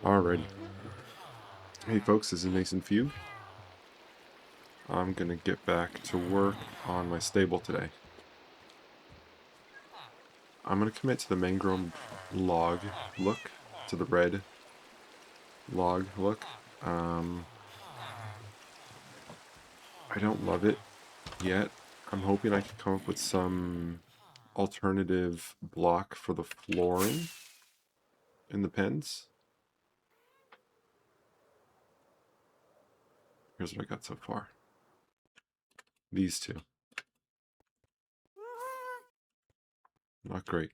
Alrighty. Hey folks, this is Mason Few. I'm gonna get back to work on my stable today. I'm gonna commit to the mangrove log look, to the red log look. I don't love it yet. I'm hoping I can come up with some alternative block for the flooring in the pens. Here's what I got so far. These two. Not great.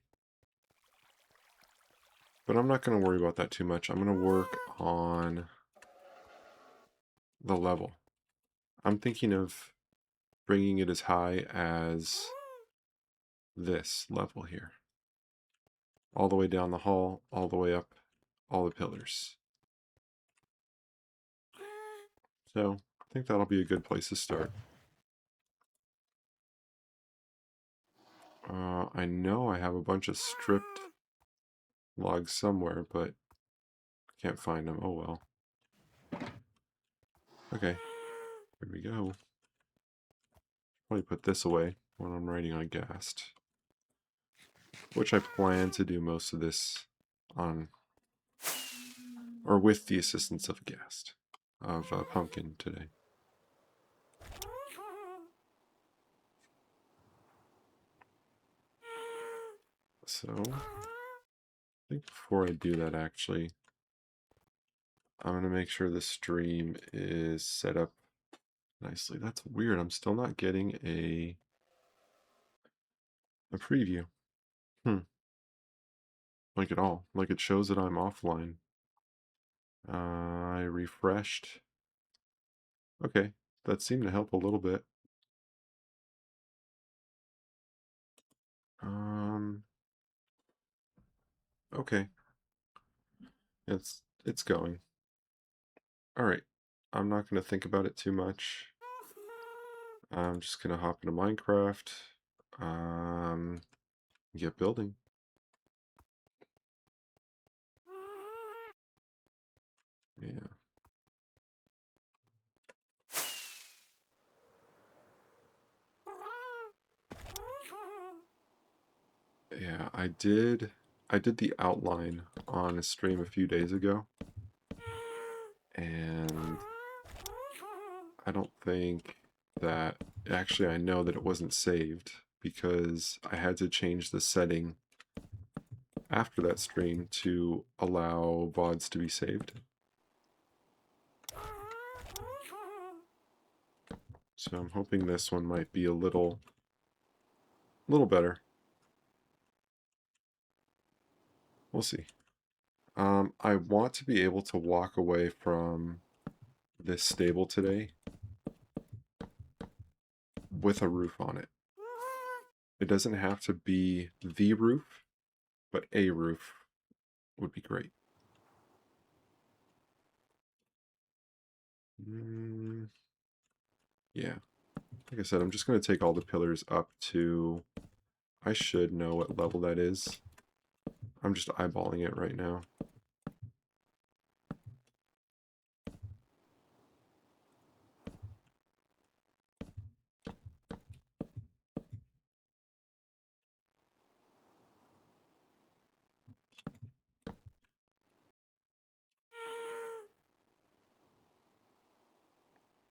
But I'm not going to worry about that too much. I'm going to work on the level. I'm thinking of bringing it as high as this level here. All the way down the hall, all the way up, all the pillars. So I think that'll be a good place to start. I know I have a bunch of stripped logs somewhere, but I can't find them. Oh well. Okay, here we go. Probably put this away when I'm writing on Ghast, which I plan to do most of this on, or with the assistance of Ghast, of Pumpkin today. So, I think before I do that, actually, I'm going to make sure the stream is set up nicely. That's weird. I'm still not getting a preview. Like at all. Like it shows that I'm offline. I refreshed. Okay, that seemed to help a little bit. Okay. It's going. Alright. I'm not gonna think about it too much. I'm just gonna hop into Minecraft. Get building. Yeah. Yeah, I did the outline on a stream a few days ago. And I don't think that, actually I know that it wasn't saved because I had to change the setting after that stream to allow VODs to be saved. So I'm hoping this one might be a little better. We'll see. I want to be able to walk away from this stable today with a roof on it. It doesn't have to be the roof, but a roof would be great. Yeah. Like I said, I'm just going to take all the pillars up to... I should know what level that is. I'm just eyeballing it right now.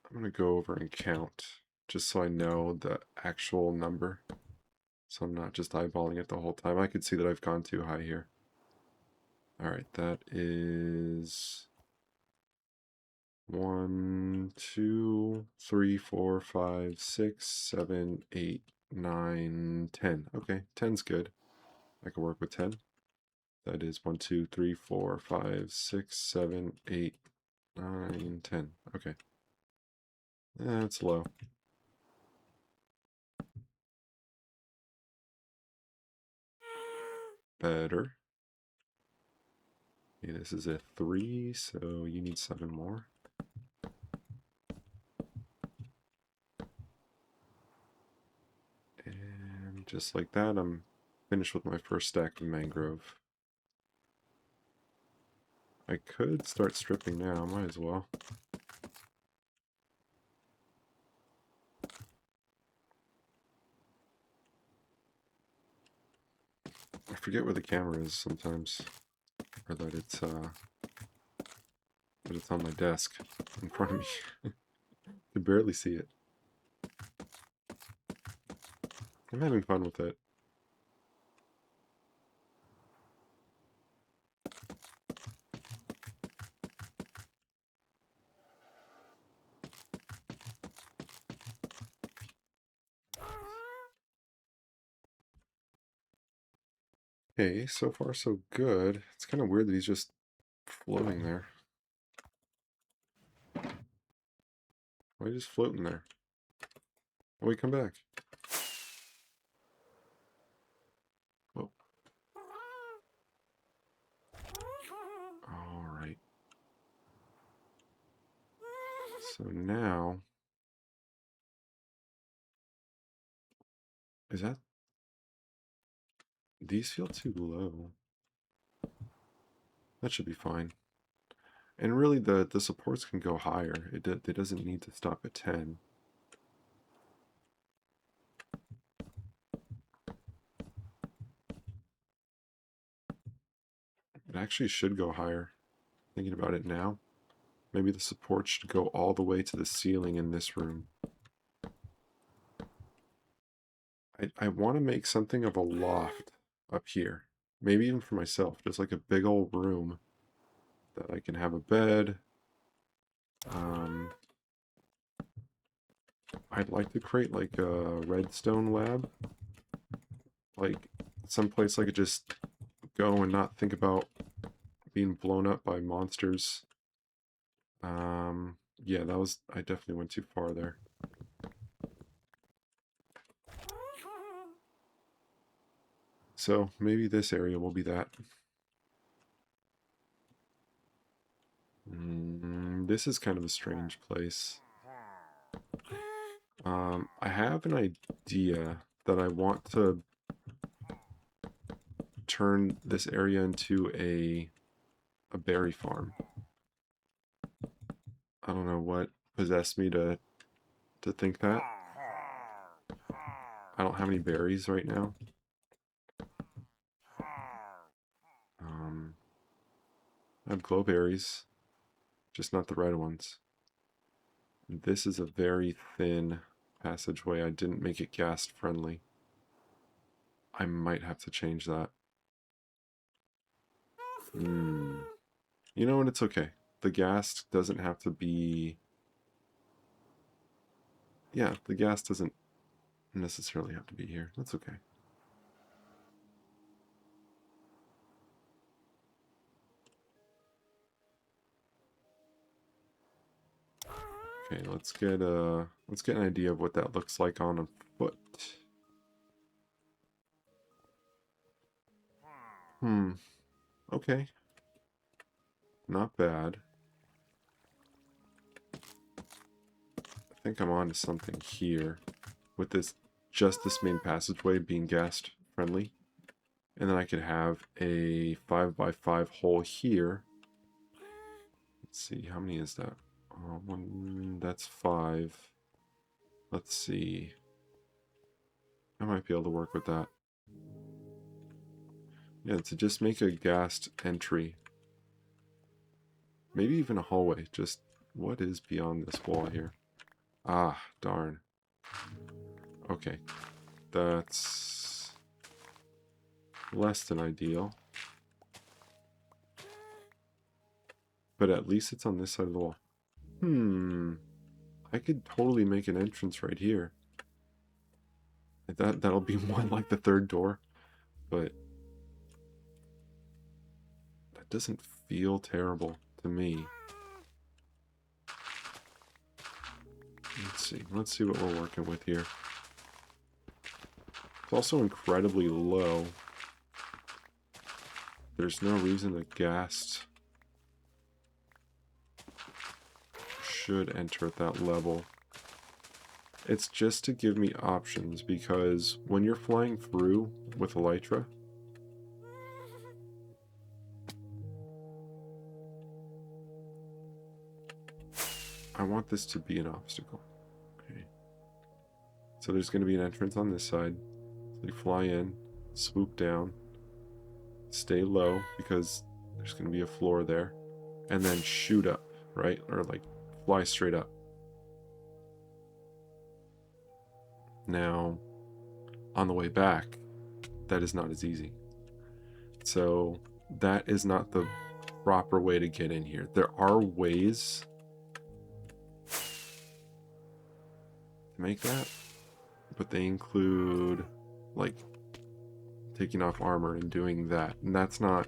I'm going to go over and count just so I know the actual number. So I'm not just eyeballing it the whole time. I could see that I've gone too high here. Alright, that is 1, 2, 3, 4, 5, 6, 7, 8, 9, 10. Okay, 10's good. I can work with 10. That is 1, 2, 3, 4, 5, 6, 7, 8, 9, 10. Okay. That's low. Better. Okay, this is a 3, so you need 7 more. And just like that, I'm finished with my first stack of mangrove. I could start stripping now, might as well. I forget where the camera is sometimes, or that it's on my desk in front of me. I can barely see it. I'm having fun with it. Okay, so far so good. It's kind of weird that he's just floating there. Why are you just floating there? Oh, we come back. Oh. Alright. So now... Is that... These feel too low. That should be fine. And really, the supports can go higher. It doesn't need to stop at 10. It actually should go higher. Thinking about it now. Maybe the support should go all the way to the ceiling in this room. I want to make something of a loft up here. Maybe even for myself. Just like a big old room that I can have a bed. I'd like to create like a redstone lab. Like someplace I could just go and not think about being blown up by monsters. Yeah, I definitely went too far there. So maybe this area will be that. This is kind of a strange place. I have an idea that I want to turn this area into a berry farm. I don't know what possessed me to think that. I don't have any berries right now. I have glowberries, just not the red ones. This is a very thin passageway. I didn't make it ghast friendly. I might have to change that. You know what? It's okay. The ghast doesn't have to be... Yeah, the ghast doesn't necessarily have to be here. That's okay. Okay, let's get an idea of what that looks like on a foot. Okay. Not bad. I think I'm on to something here with this, just this main passageway being ghast friendly. And then I could have a 5x5 hole here. Let's see, how many is that? That's 5. Let's see. I might be able to work with that. Yeah, to just make a ghast entry. Maybe even a hallway. Just what is beyond this wall here? Ah, darn. Okay. That's less than ideal. But at least it's on this side of the wall. I could totally make an entrance right here. That'll be one like the third door. But that doesn't feel terrible to me. Let's see what we're working with here. It's also incredibly low. There's no reason that ghast should enter at that level. It's just to give me options, because when you're flying through with Elytra, I want this to be an obstacle. Okay. So there's going to be an entrance on this side. So you fly in, swoop down, stay low because there's going to be a floor there, and then shoot up, right? Or like fly straight up. Now, on the way back, that is not as easy. So that is not the proper way to get in here. There are ways to make that, but they include like taking off armor and doing that, and that's not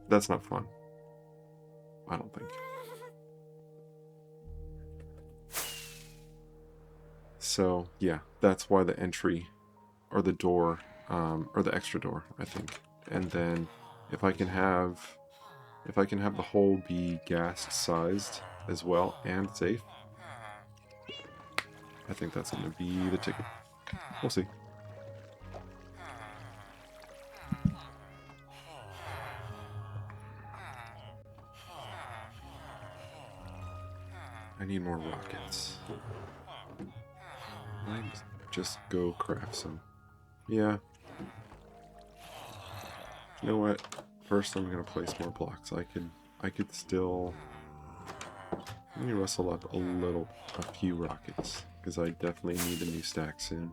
fun. I don't think. So yeah, that's why the entry or the door or the extra door, I think. And then if I can have the hole be ghast sized as well and safe, I think that's going to be the ticket. We'll see. I need more rockets. Might just go craft some. Yeah. You know what? First I'm gonna place more blocks. I could still, let me rustle up a few rockets, because I definitely need a new stack soon.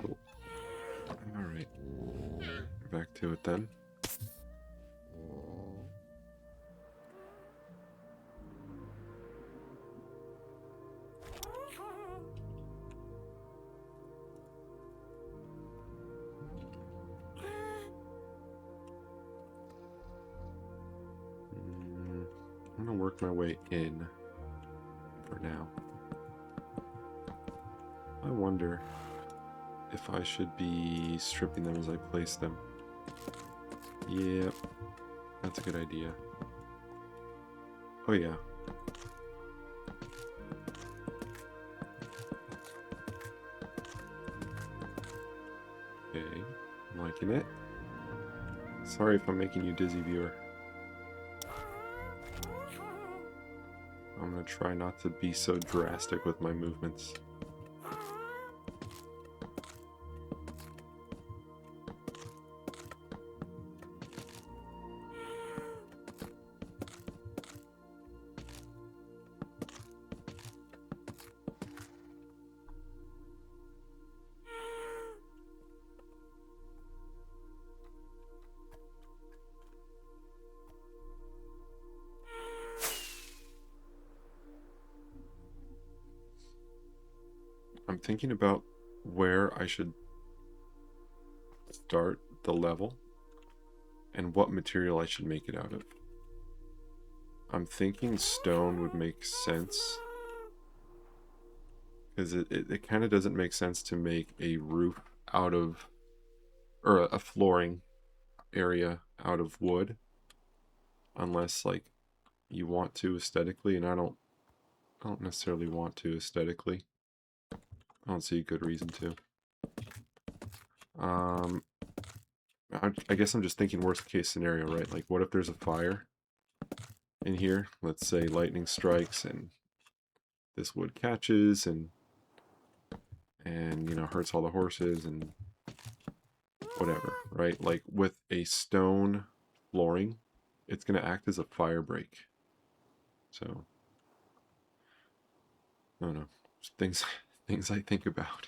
Cool. Alright. Back to it then. I'm gonna work my way in for now. I wonder if I should be stripping them as I place them. Yep, that's a good idea. Oh yeah. Okay, I'm liking it. Sorry if I'm making you dizzy, viewer. I'm gonna try not to be so drastic with my movements. I'm thinking about where I should start the level and what material I should make it out of. I'm thinking stone would make sense, because it kind of doesn't make sense to make a roof out of, or a flooring area out of wood, unless like you want to aesthetically, and I don't necessarily want to aesthetically. I don't see a good reason to. I guess I'm just thinking worst case scenario, right? Like, what if there's a fire in here? Let's say lightning strikes and this wood catches and you know, hurts all the horses and whatever, right? Like with a stone flooring, it's going to act as a fire break. So, I don't know. Just things I think about.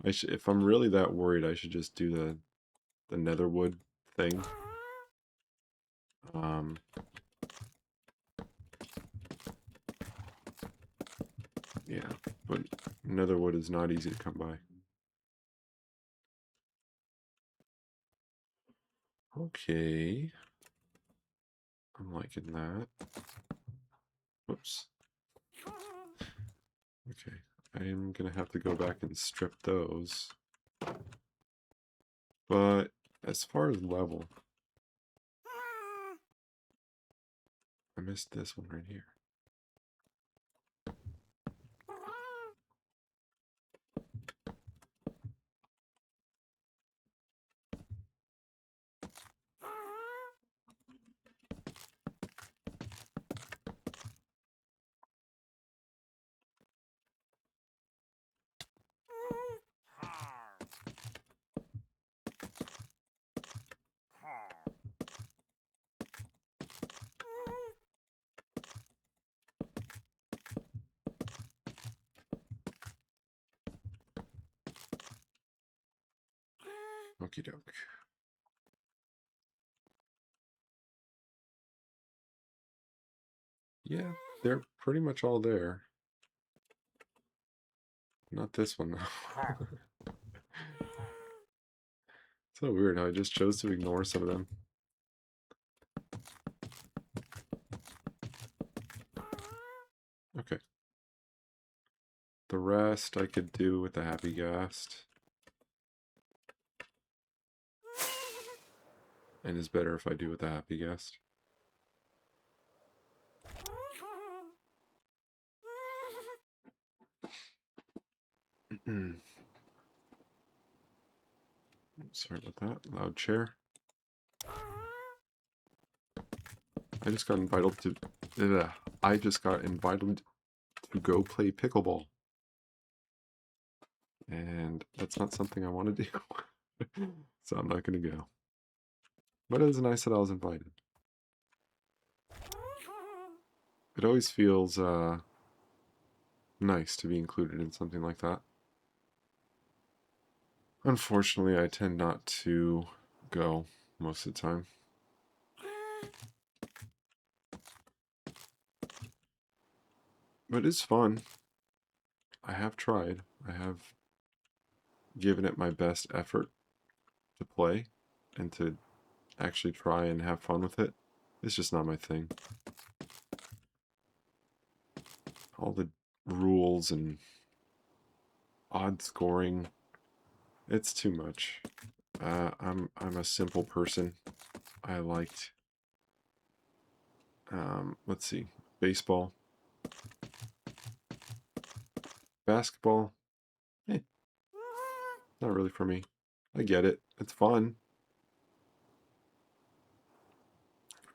If I'm really that worried, I should just do the netherwood thing. Yeah, but netherwood is not easy to come by. Okay. I'm liking that. Whoops. Okay. I'm gonna have to go back and strip those. But as far as level, I missed this one right here. Okie doke. Yeah, they're pretty much all there. Not this one, though. So weird how I just chose to ignore some of them. Okay. The rest I could do with the Happy Ghast. And is better if I do with the Happy Ghast. Sorry about that. Loud chair. I just got invited to... I just got invited to go play pickleball. And that's not something I want to do. So I'm not going to go. But it was nice that I was invited. It always feels nice to be included in something like that. Unfortunately, I tend not to go most of the time. But it's fun. I have tried. I have given it my best effort to play and to actually try and have fun with it. It's just not my thing. All the rules and odd scoring, it's too much. I'm a simple person. I liked let's see, baseball, basketball. Eh, not really for me. I get it. It's fun.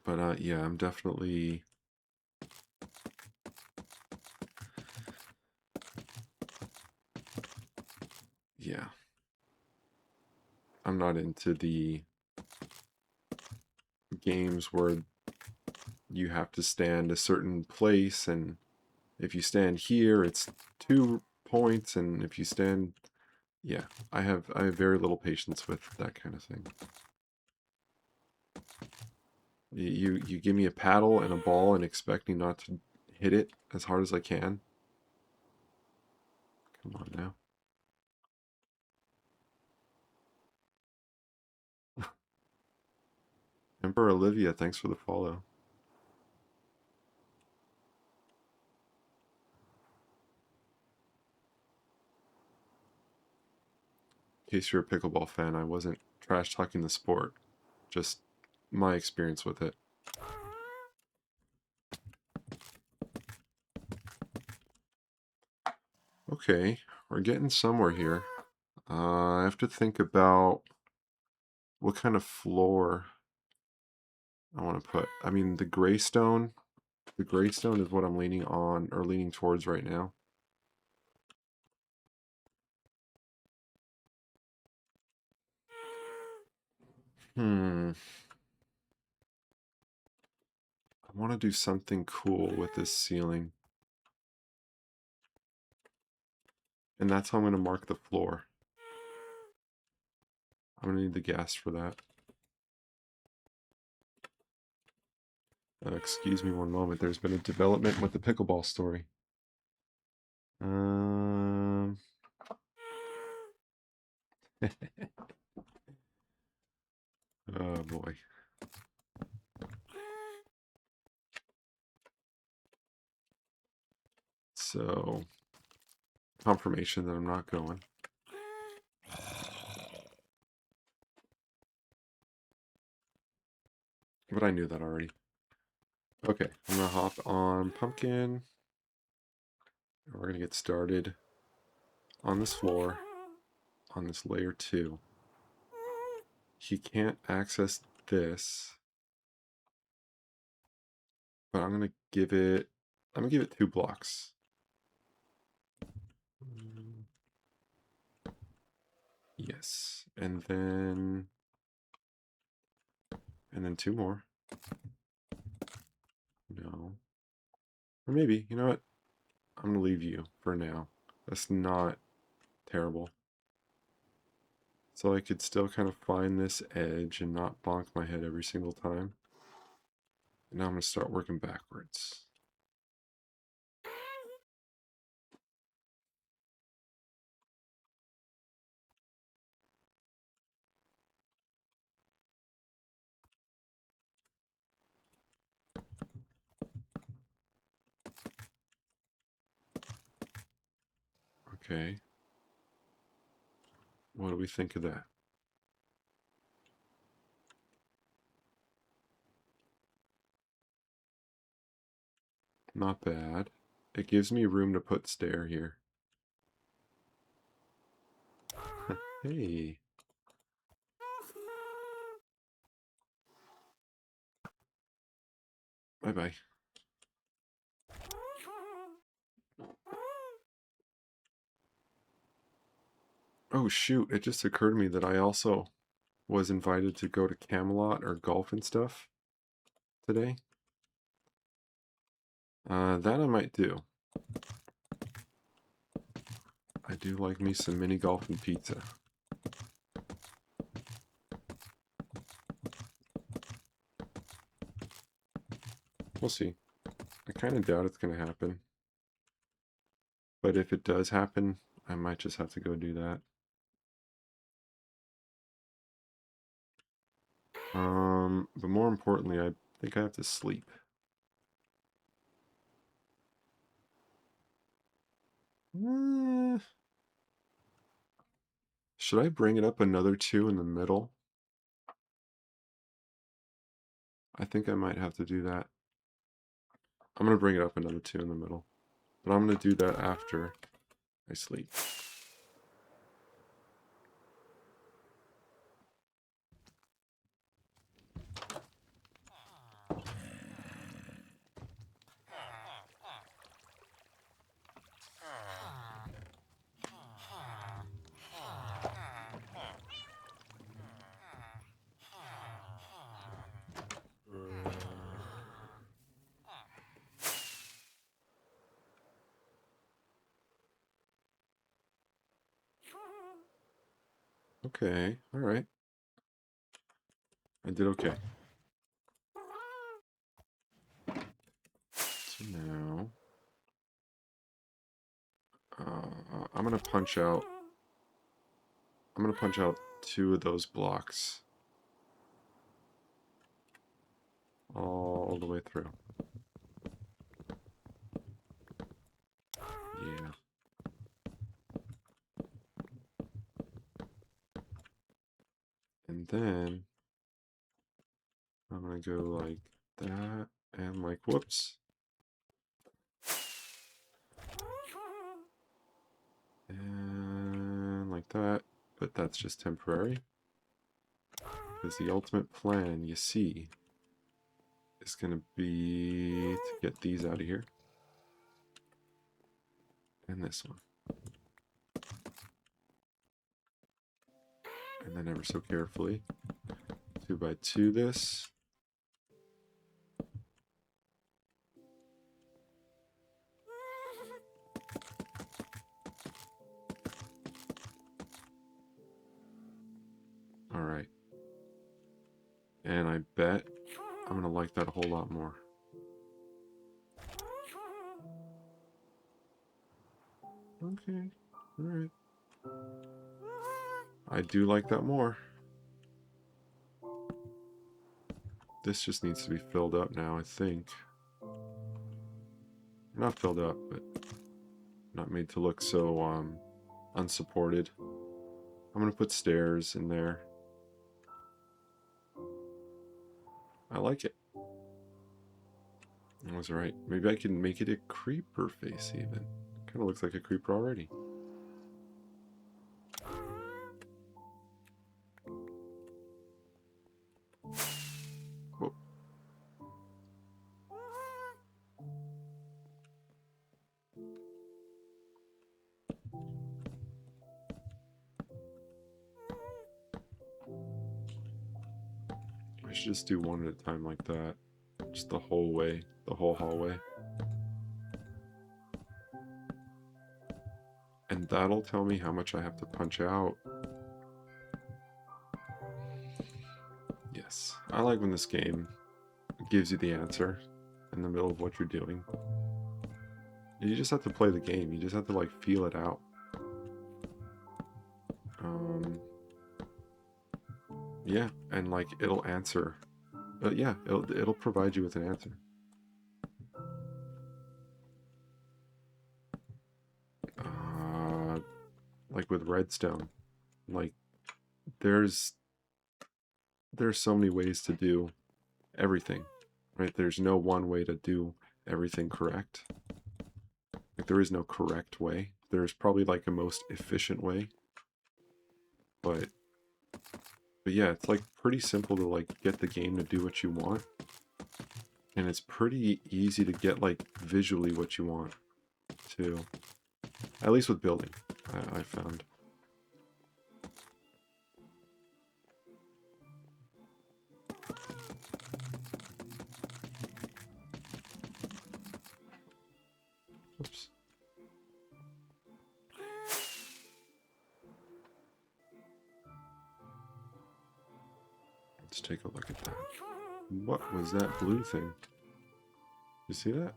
But yeah, I'm definitely yeah. I'm not into the games where you have to stand a certain place, and if you stand here, it's 2 points, and if you stand, yeah, I have very little patience with that kind of thing. You give me a paddle and a ball and expect me not to hit it as hard as I can. Come on now. Emperor Olivia, thanks for the follow. In case you're a pickleball fan, I wasn't trash talking the sport, just my experience with it. Okay, we're getting somewhere here. I have to think about what kind of floor I want to put. I mean, the graystone is what I'm leaning on or leaning towards right now. I want to do something cool with this ceiling. And that's how I'm going to mark the floor. I'm going to need the gas for that. Excuse me one moment. There's been a development with the pickleball story. Oh boy. So, confirmation that I'm not going. But I knew that already. Okay, I'm gonna hop on Pumpkin. And we're gonna get started on this floor, on this layer 2. He can't access this, but I'm gonna give it 2 blocks. Yes, and then 2 more. No. Or maybe, you know what? I'm gonna leave you for now. That's not terrible. So I could still kind of find this edge and not bonk my head every single time. And now I'm going to start working backwards. Okay. What do we think of that? Not bad. It gives me room to put stair here. Hey. Bye-bye. Oh shoot, it just occurred to me that I also was invited to go to Camelot or golf and stuff today. That I might do. I do like me some mini golf and pizza. We'll see. I kind of doubt it's going to happen. But if it does happen, I might just have to go do that. But more importantly, I think I have to sleep. Should I bring it up another 2 in the middle? I think I might have to do that. I'm going to bring it up another 2 in the middle. But I'm going to do that after I sleep. Okay, alright. I did okay. So now... I'm gonna punch out... I'm gonna punch out 2 of those blocks. All the way through. Yeah. And then... I'm gonna go like that, and like, whoops. And like that, but that's just temporary. Because the ultimate plan, you see, is going to be to get these out of here. And this one. And then ever so carefully, 2 by 2 this. Alright. And I bet I'm going to like that a whole lot more. Okay. Alright. I do like that more. This just needs to be filled up now, I think. Not filled up, but not made to look so unsupported. I'm going to put stairs in there. I like it. I was right. Maybe I can make it a creeper face even. Kind of looks like a creeper already. Whoa. I should just do one at a time like that. Just the whole way, the whole hallway. And that'll tell me how much I have to punch out. I like when this game gives you the answer in the middle of what you're doing. You just have to play the game. You just have to like feel it out. Yeah, and like it'll answer. Yeah, it'll provide you with an answer. Like with redstone, like there's so many ways to do everything, right? There's no one way to do everything correct. Like there is no correct way. There's probably like a most efficient way, but yeah, it's like pretty simple to like get the game to do what you want, and it's pretty easy to get like visually what you want too. At least with building, I found. Oops. Let's take a look at that. What was that blue thing? You see that?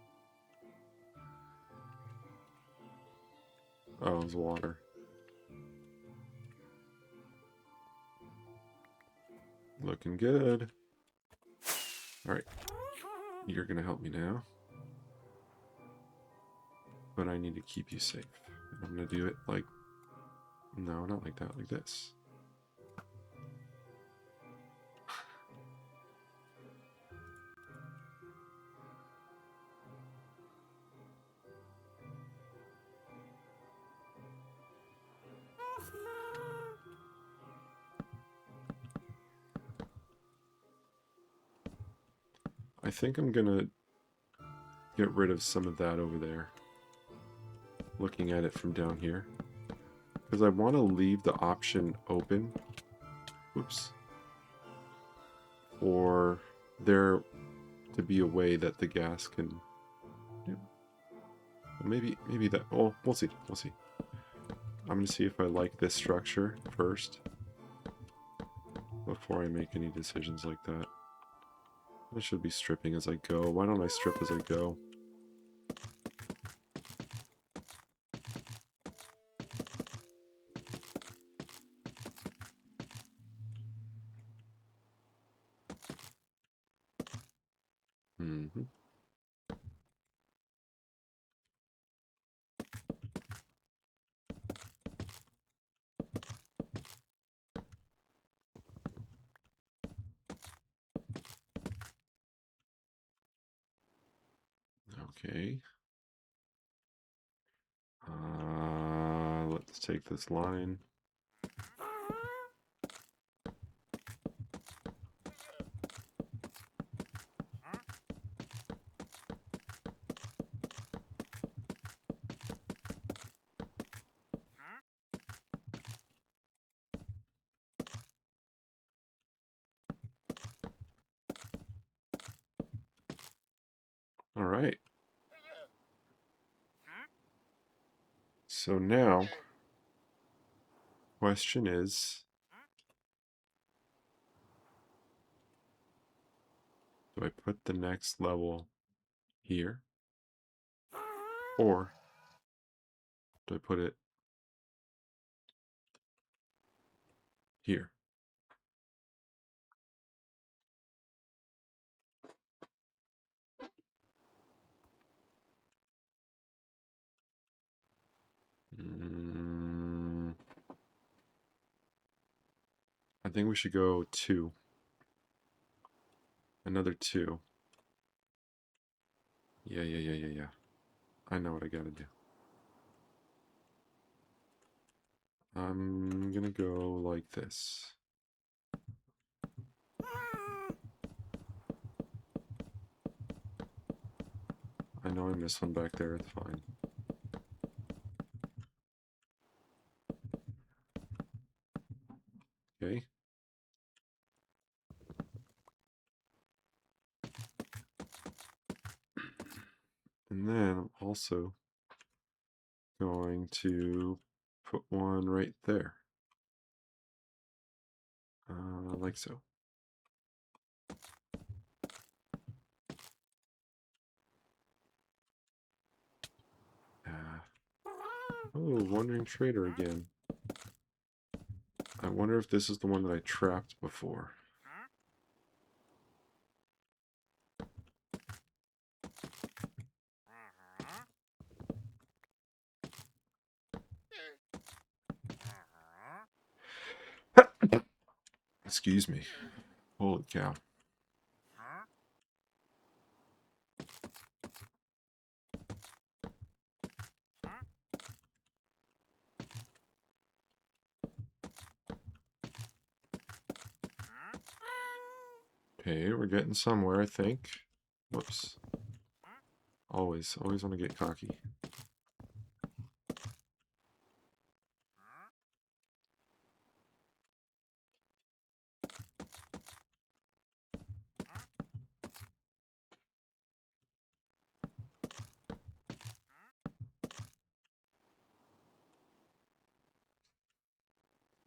Oh, it was water. Looking good. Alright. You're gonna help me now. But I need to keep you safe. I'm gonna do it like... No, not like that. Like this. I think I'm gonna get rid of some of that over there. Looking at it from down here. Because I want to leave the option open. Oops. For there to be a way that the gas can... Yeah. Maybe that... Oh, we'll see. We'll see. I'm going to see if I like this structure first. Before I make any decisions like that. I should be stripping as I go. Why don't I strip as I go? Mm-hmm. Okay. Let's take this line. All right. So now, question is, do I put the next level here? Or do I put it here? I think we should go 2. Another 2. Yeah. I know what I gotta do. I'm gonna go like this. I know I missed one back there, it's fine. Okay. And then I'm also going to put one right there. Like so. Oh, Wandering Trader again. I wonder if this is the one that I trapped before. Excuse me. Holy cow. Okay, we're getting somewhere, I think. Whoops. Always want to get cocky.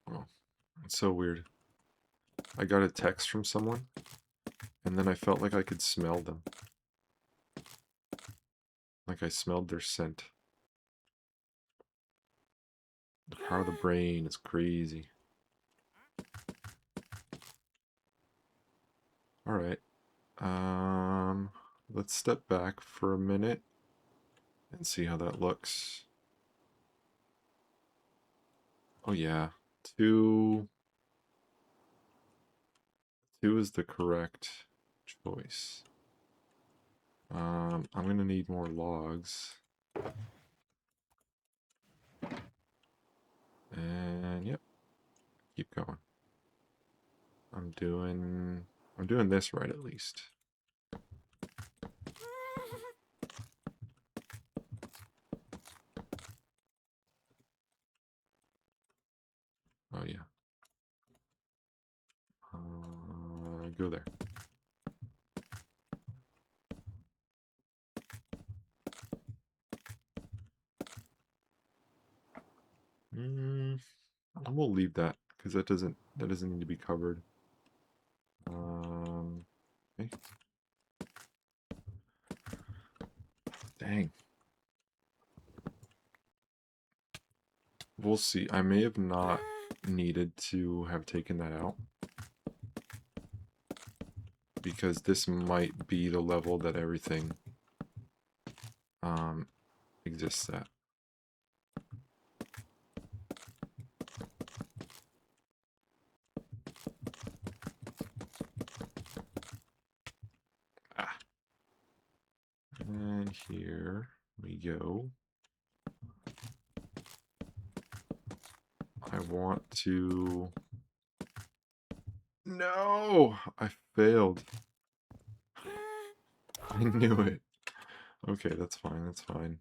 Oh, it's so weird. I got a text from someone, and then I felt like I could smell them. Like I smelled their scent. The power of the brain is crazy. Alright. Let's step back for a minute and see how that looks. Oh yeah. 2 is the correct choice. I'm gonna need more logs. And yep. Keep going. I'm doing this right at least. Oh yeah. Go there. We'll leave that because that doesn't need to be covered. Okay. Dang. We'll see. I may have not needed to have taken that out, because this might be the level that everything exists at. Ah. And here we go. I want to... No! I failed. I knew it. Okay, that's fine, that's fine.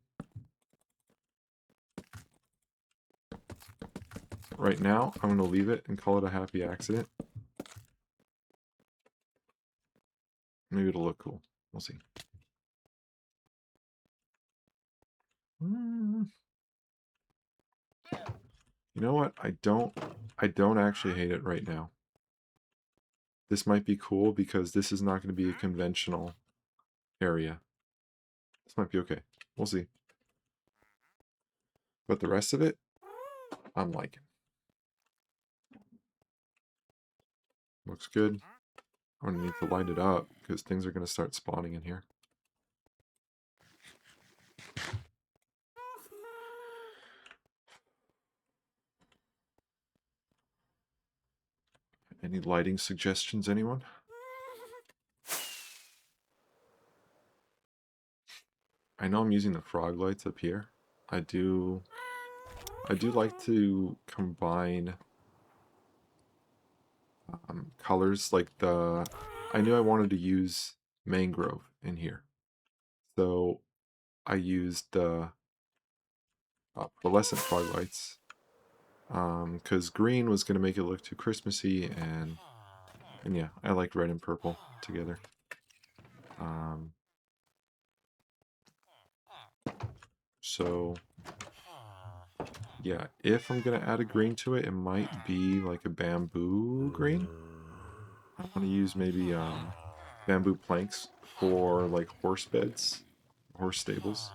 Right now, I'm going to leave it and call it a happy accident. Maybe it'll look cool. We'll see. You know what? I don't actually hate it right now. This might be cool because this is not going to be a conventional area. This might be okay. We'll see. But the rest of it, I'm liking. Looks good. I'm going to need to light it up because things are going to start spawning in here. Any lighting suggestions, anyone? I know I'm using the frog lights up here. I do like to combine colors. Like I knew I wanted to use mangrove in here, so I used the fluorescent frog lights, because green was going to make it look too Christmassy, and yeah, I like red and purple together. So yeah, if I'm gonna add a green to it, it might be like a bamboo green. I want to use maybe bamboo planks for like horse beds, horse stables.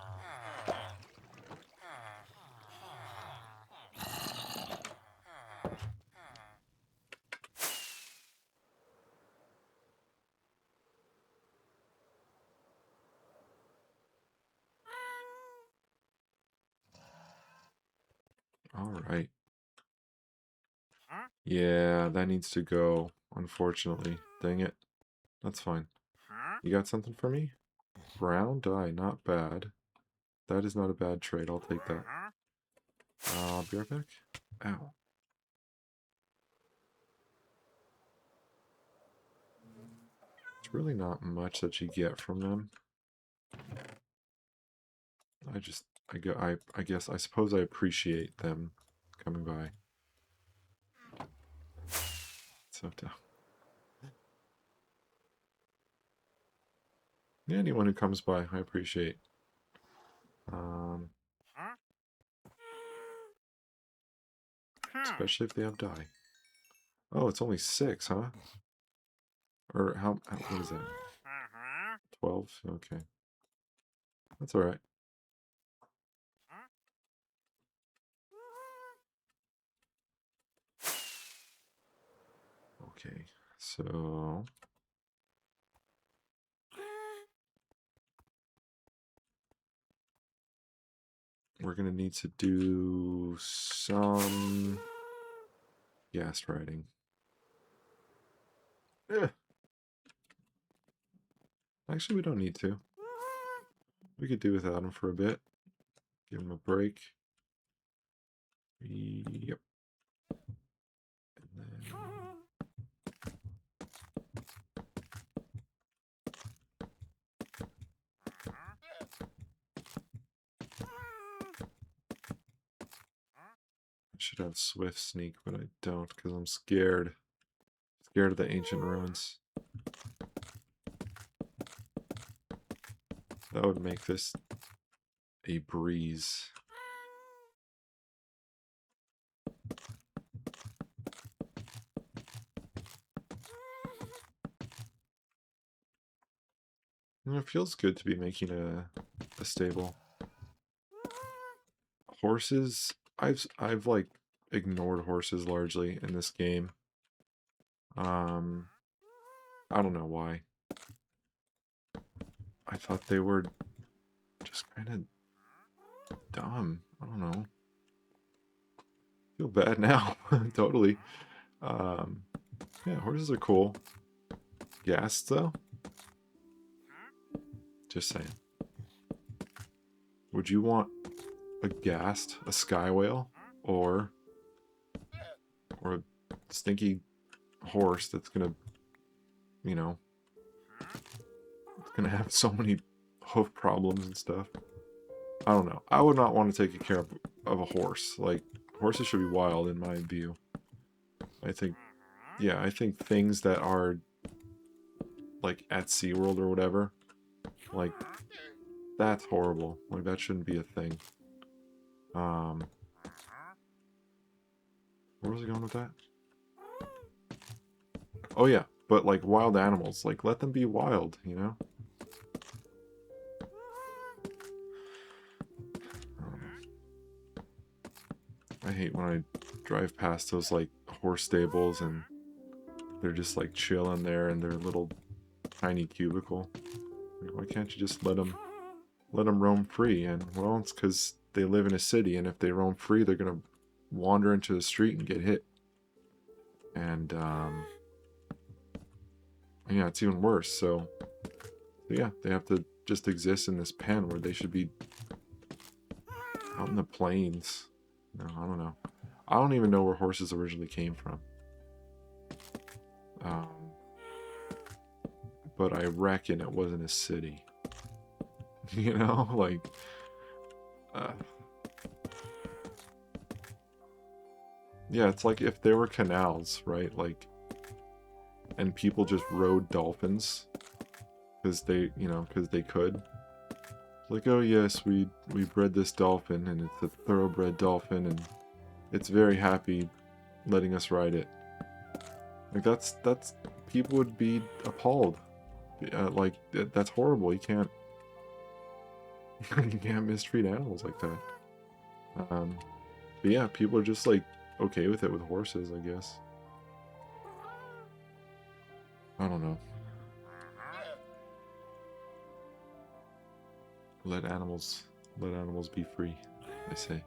Alright. Yeah, that needs to go, unfortunately. Dang it. That's fine. You got something for me? Brown dye, not bad. That is not a bad trade, I'll take that. I'll be right back. Ow. It's really not much that you get from them. I suppose I appreciate them coming by. So dumb. Yeah, anyone who comes by, I appreciate. Especially if they have dye. Oh, it's only 6, huh? Or what is that? 12? Okay. That's alright. Okay, so... we're gonna need to do some gas riding. Actually, we don't need to. We could do without him for a bit. Give him a break. Yep. And then... I should have Swift Sneak, but I don't because I'm scared. Scared of the ancient ruins. That would make this a breeze. And it feels good to be making a stable. Horses, I've like ignored horses largely in this game. I don't know why. I thought they were just kind of dumb. I don't know. Feel bad now. Totally. Yeah, horses are cool. Gas though? Just saying. Would you want a ghast, a sky whale, or a stinky horse that's gonna, you know, it's gonna have so many hoof problems and stuff? I don't know. I would not want to take care of a horse. Like, horses should be wild in my view. I think, yeah, I think things that are like at SeaWorld or whatever, like, that's horrible. Like, that shouldn't be a thing. Where was I going with that? Oh yeah, but like wild animals, like let them be wild, you know? I hate when I drive past those like horse stables and they're just like chilling there in their little tiny cubicle. Like, why can't you just let them roam free? And well, it's because they live in a city, and if they roam free, they're gonna wander into the street and get hit. And yeah, it's even worse. So yeah, they have to just exist in this pen where they should be out in the plains. No, I don't know. I don't even know where horses originally came from. But I reckon it wasn't a city. You know, like, yeah, it's like if there were canals, right? Like, and people just rode dolphins because they, you know, because they could. Like, oh yes, we bred this dolphin, and it's a thoroughbred dolphin, and it's very happy letting us ride it. Like, that's people would be appalled. Like, that's horrible. You can't you can't mistreat animals like that. But yeah, people are just like okay with it with horses, I guess. I don't know. Let animals be free, I say.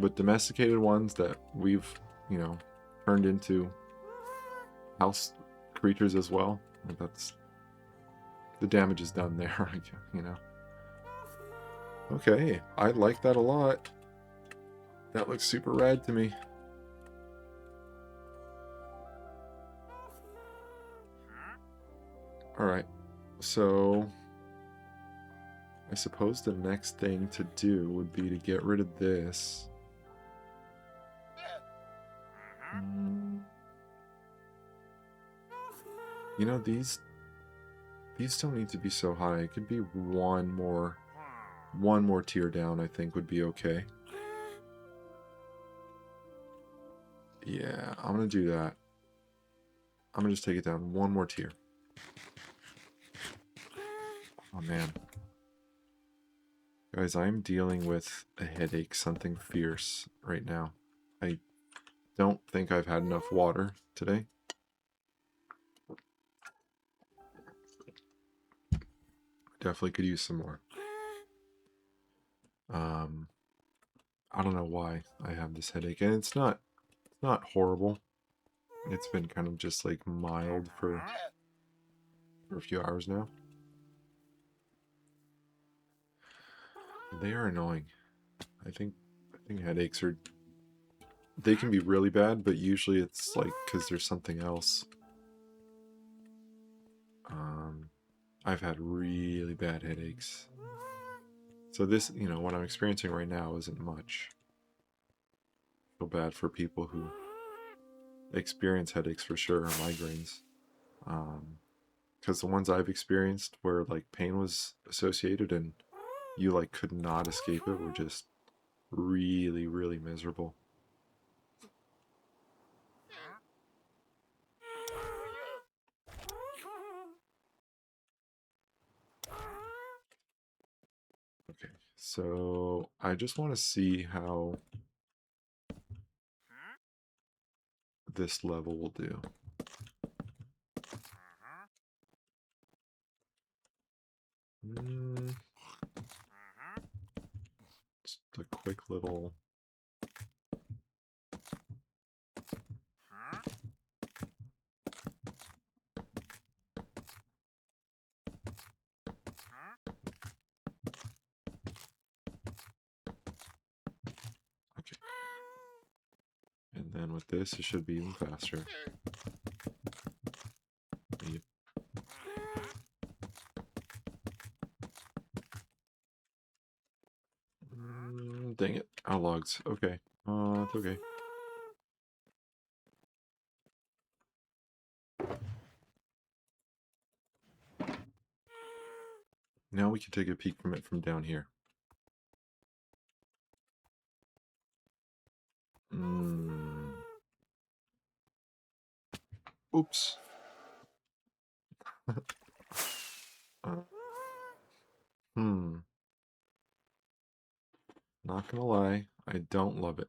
with domesticated ones that we've, you know, turned into house creatures as well. That's the damage is done there, you know. Okay, I like that a lot. That looks super rad to me. Alright, so I suppose the next thing to do would be to get rid of this. You know, these don't need to be so high. It could be one more tier down, I think would be okay. Yeah, I'm gonna do that. I'm gonna just take it down one more tier. Oh man. Guys, I'm dealing with a headache, something fierce right now. I don't think I've had enough water today. Definitely could use some more. I don't know why I have this headache, and it's not horrible. It's been kind of just like mild for a few hours now. They are annoying. I think headaches are, they can be really bad, but usually it's like because there's something else. I've had really bad headaches. So this, you know, what I'm experiencing right now isn't much. I feel bad for people who experience headaches for sure, or migraines. Because the ones I've experienced where like pain was associated and you like could not escape it were just really, really miserable. Okay, so I just want to see how this level will do. Just a quick little... Okay. And then with this, it should be even faster. Yep. Dang it. Oh, logs. Okay. It's okay. Now we can take a peek from it from down here. Oops. Not gonna lie, I don't love it.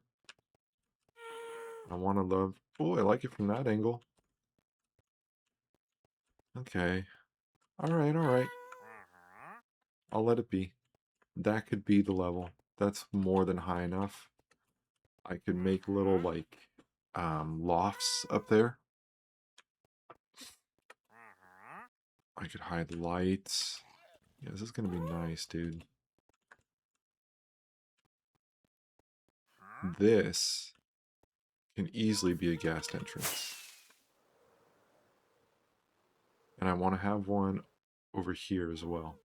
I want to love... Oh, I like it from that angle. Okay. Alright, alright. I'll let it be. That could be the level. That's more than high enough. I could make little, like, lofts up there. I could hide lights. Yeah, this is gonna be nice, dude. This can easily be a ghast entrance. And I want to have one over here as well.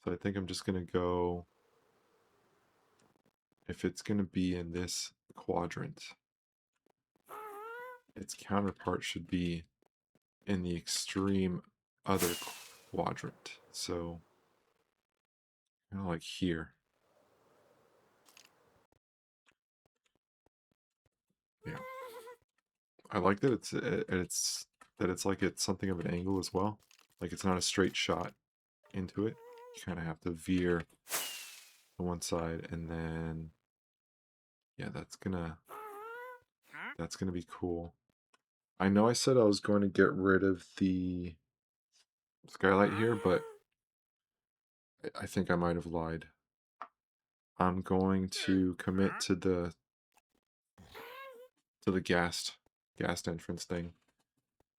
So I think I'm just gonna go... If it's gonna be in this quadrant, its counterpart should be in the extreme other quadrant. So, kind of like here. Yeah. I like that it's like it's something of an angle as well. Like it's not a straight shot into it. You kind of have to veer to one side, and then yeah, that's gonna be cool. I know I said I was going to get rid of the skylight here, but I think I might have lied. I'm going to commit to the to the gassed entrance thing.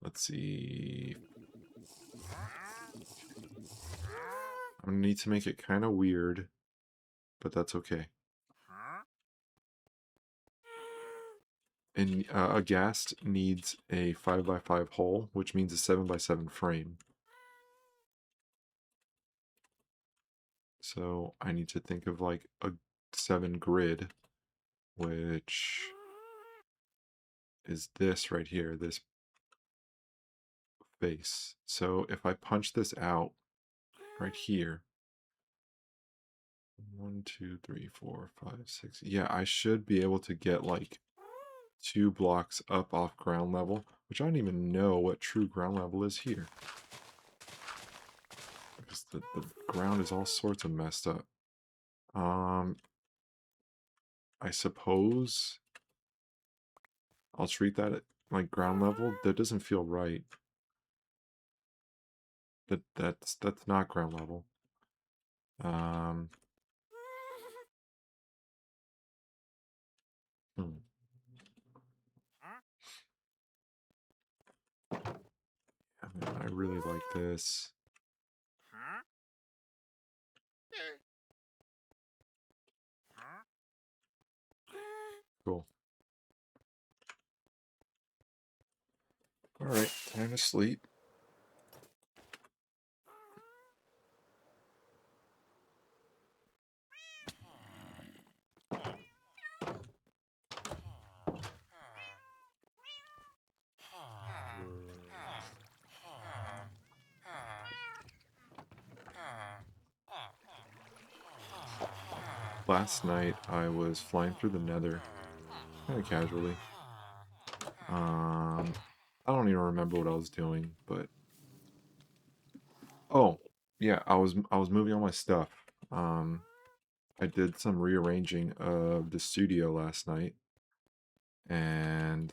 Let's see. I'm gonna need to make it kind of weird, but that's okay. And a ghast needs a 5x5 hole, which means a 7x7 frame. So I need to think of like a 7 grid, which is this right here, this face. So if I punch this out right here, 1, 2, 3, 4, 5, 6. Yeah, I should be able to get like 2 blocks up off ground level, which I don't even know what true ground level is here. Because the ground is all sorts of messed up. I suppose I'll treat that at like ground level. That doesn't feel right. That's not ground level. I really like this. Cool. Alright, time to sleep. Last night I was flying through the nether, kind of casually. I don't even remember what I was doing, but oh yeah, I was moving all my stuff. I did some rearranging of the studio last night, and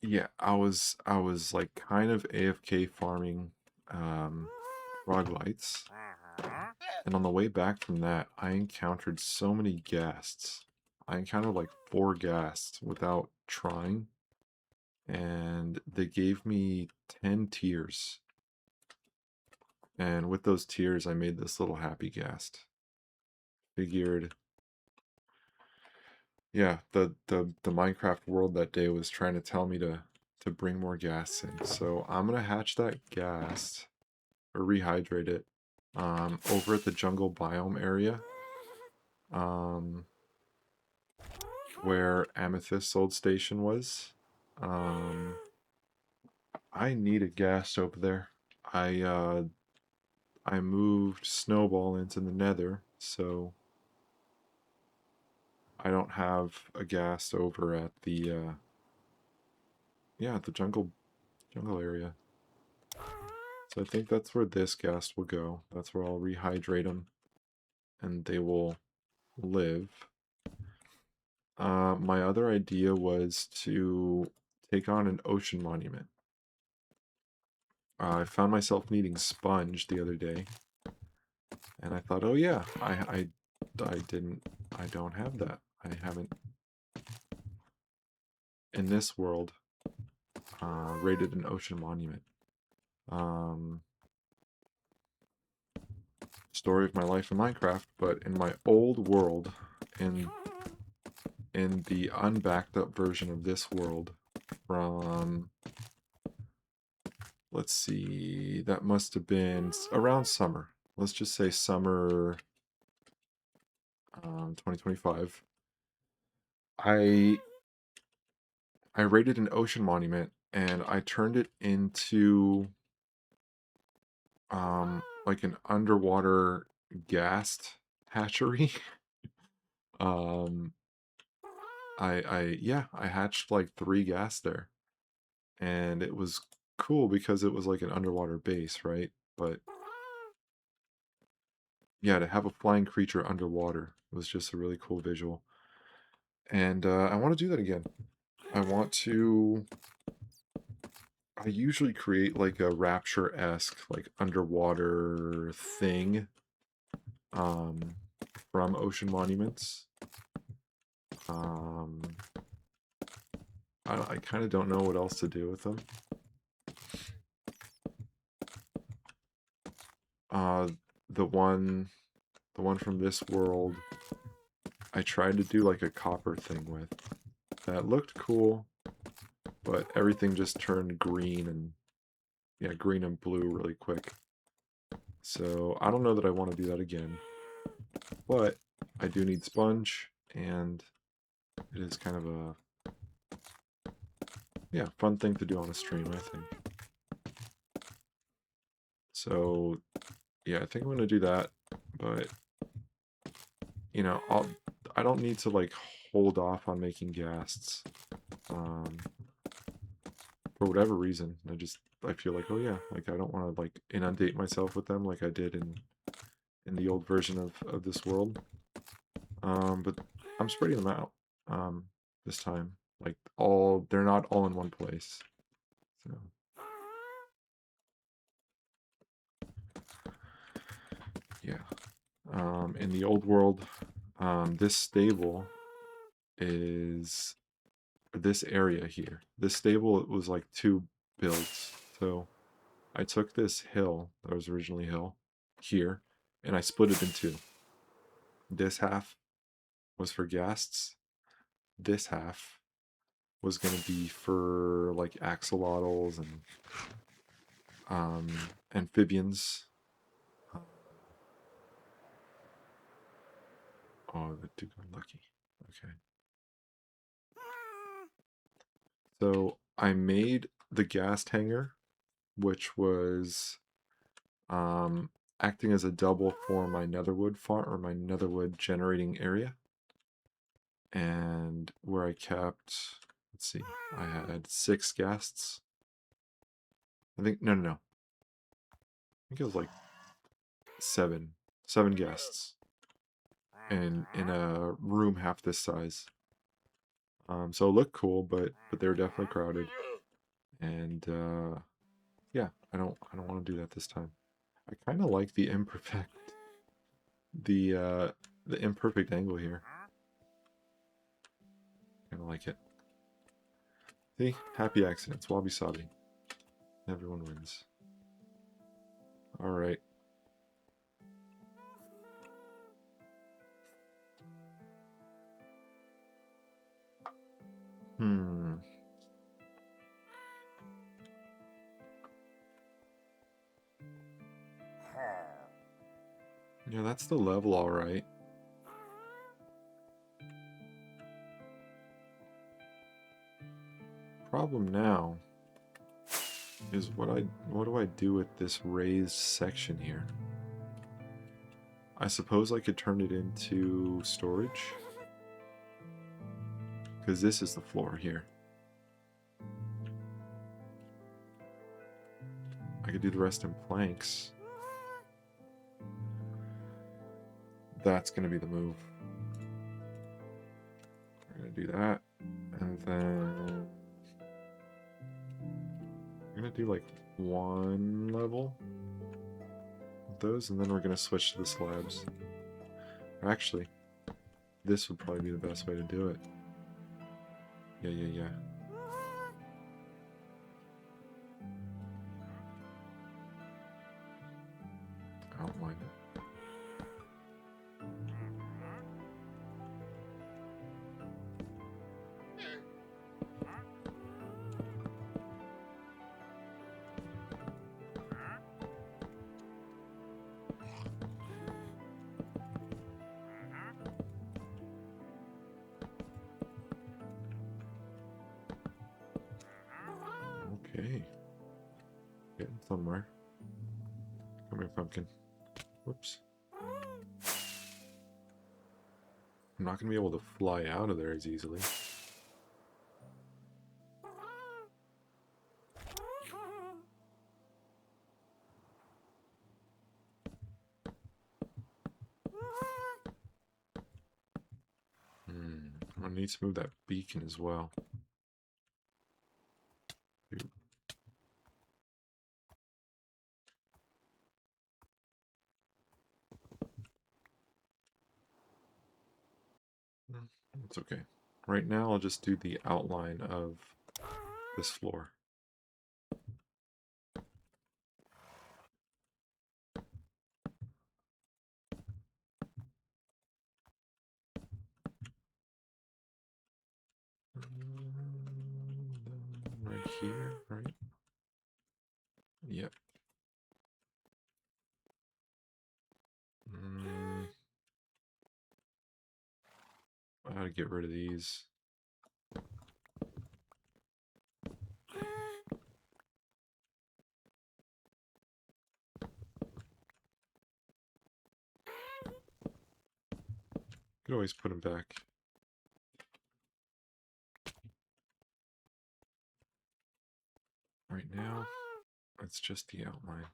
yeah, I was like kind of AFK farming Froglights. And on the way back from that, I encountered so many ghasts. I encountered like 4 ghasts without trying. And they gave me 10 tears. And with those tears, I made this little happy ghast. Figured, yeah, the Minecraft world that day was trying to tell me to bring more ghasts in. So I'm gonna hatch that ghast, or rehydrate it, over at the jungle biome area, where Amethyst's old station was. I need a ghast over there. I moved Snowball into the nether, so I don't have a ghast over at the the jungle area. So I think that's where this ghast will go. That's where I'll rehydrate them, and they will live. My other idea was to take on an ocean monument. I found myself needing sponge the other day, and I thought, oh yeah, I don't have that. I haven't in this world rated an ocean monument. Story of my life in Minecraft, but in my old world, in the unbacked up version of this world from, let's see, that must have been around summer. Let's just say summer 2025. I raided an ocean monument and I turned it into like an underwater ghast hatchery. I hatched like 3 ghast there, and it was cool because it was like an underwater base, right? But yeah, to have a flying creature underwater was just a really cool visual, and I want to do that again. I usually create like a Rapture-esque like underwater thing, from Ocean Monuments. I kind of don't know what else to do with them. The one from this world, I tried to do like a copper thing with. That looked cool, but everything just turned green and, yeah, green and blue really quick. So I don't know that I want to do that again. But I do need sponge, and it is kind of a, yeah, fun thing to do on a stream, I think. So, yeah, I think I'm going to do that, but, you know, I don't need to, like, hold off on making ghasts. For whatever reason, I feel like, oh yeah, like I don't want to like inundate myself with them like I did in the old version of this world. But I'm spreading them out this time. Like they're not all in one place. So yeah. In the old world, this stable is this area here. This stable was like 2 builds. So I took this hill that was originally hill here, and I split it in 2. This half was for ghasts. This half was going to be for like axolotls and amphibians. Oh, the dude got lucky. Okay. So I made the ghast hanger, which was acting as a double for my netherwood farm, or my netherwood generating area. And where I kept, let's see, I had 6 ghasts. I think, no. I think it was like 7 ghasts. And in a room half this size. So it looked cool, but they were definitely crowded. And yeah, I don't want to do that this time. I kind of like the imperfect the imperfect angle here. Kind of like it. See, happy accidents, wabi sabi. Everyone wins. All right. Yeah, that's the level, all right. Problem now is what do I do with this raised section here? I suppose I could turn it into storage, because this is the floor here. I could do the rest in planks. That's going to be the move. We're going to do that. And then we're going to do like 1 level of those, and then we're going to switch to the slabs. Actually, this would probably be the best way to do it. Yeah. I don't mind it. Okay. Getting somewhere. Come here, pumpkin. Whoops. I'm not going to be able to fly out of there as easily. I need to move that beacon as well. It's okay. Right now I'll just do the outline of this floor. Right here, right? Yep. I gotta get rid of these. Could always put them back. Right now, it's just the outline.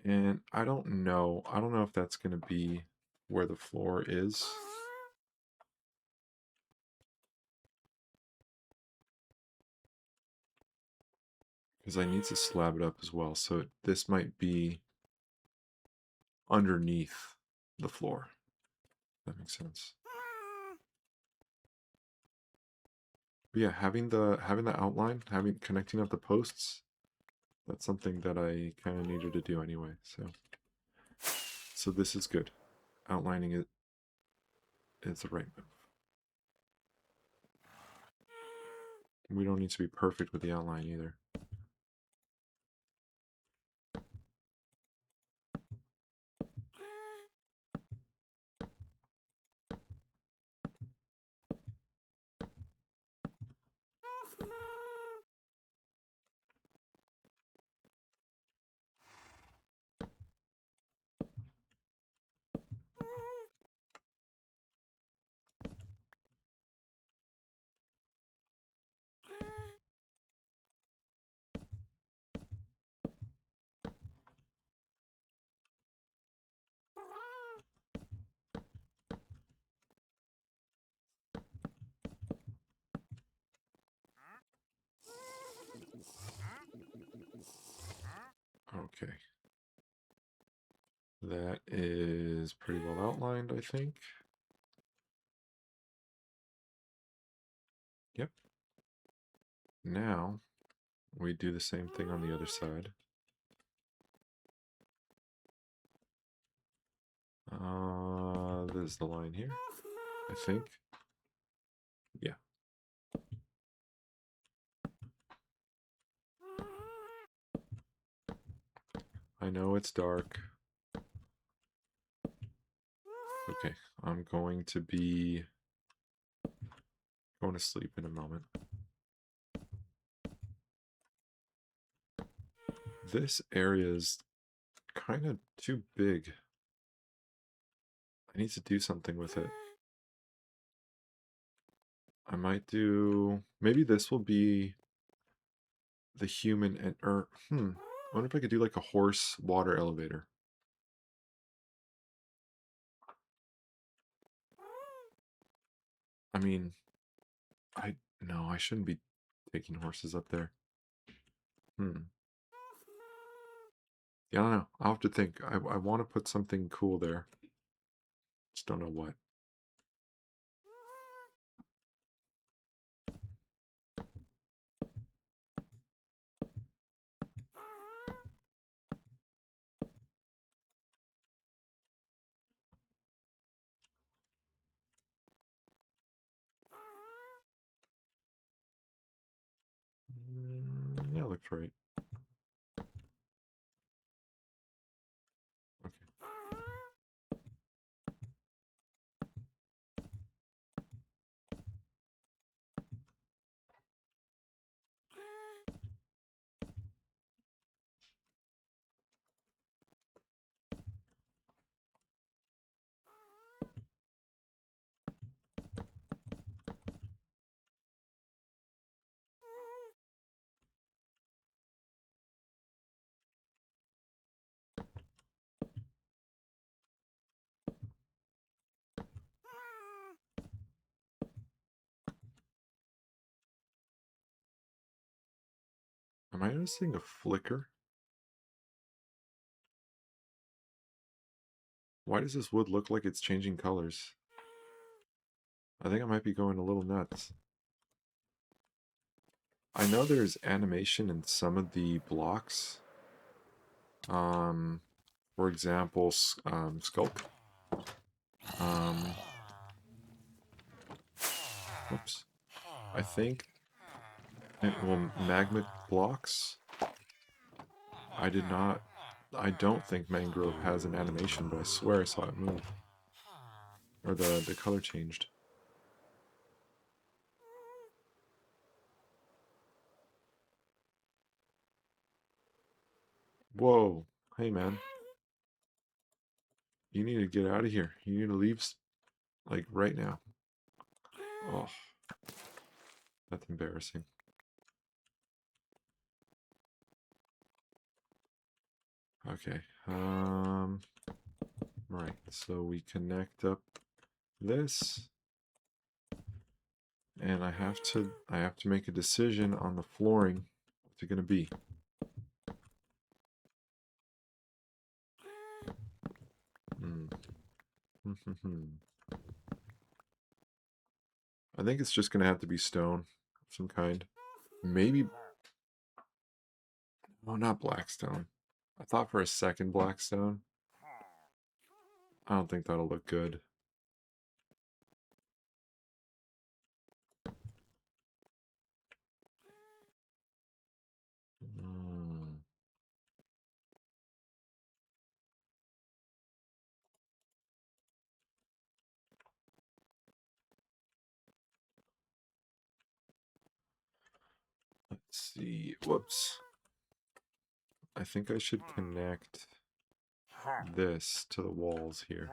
And I don't know. I don't know if that's going to be where the floor is. Because I need to slab it up as well. So this might be underneath the floor. That makes sense. But yeah, having the outline, connecting up the posts, that's something that I kind of needed to do anyway. So this is good. Outlining it is the right move. We don't need to be perfect with the outline either. Okay. That is pretty well outlined, I think. Yep. Now, we do the same thing on the other side. This is the line here, I think. Yeah. I know it's dark. Okay, I'm going to be going to sleep in a moment. This area is kind of too big. I need to do something with it. I might do... Maybe this will be the human and... I wonder if I could do like a horse water elevator. I mean... No, I shouldn't be taking horses up there. Yeah, I don't know. I'll have to think. I want to put something cool there. Just don't know what. Yeah, looks right. Okay. Am I noticing a flicker? Why does this wood look like it's changing colors? I think I might be going a little nuts. I know there's animation in some of the blocks. For example, Skulk. Whoops. I think, well, Magma blocks. I don't think Mangrove has an animation, but I swear I saw it move. Or the color changed. Whoa. Hey, man. You need to get out of here. You need to leave, like, right now. Oh, that's embarrassing. Okay. Right. So we connect up this. And I have to make a decision on the flooring. What's it gonna be? I think it's just gonna have to be stone of some kind. Maybe, oh, not blackstone. I thought for a second blackstone. I don't think that'll look good. Let's see. Whoops. I think I should connect this to the walls here.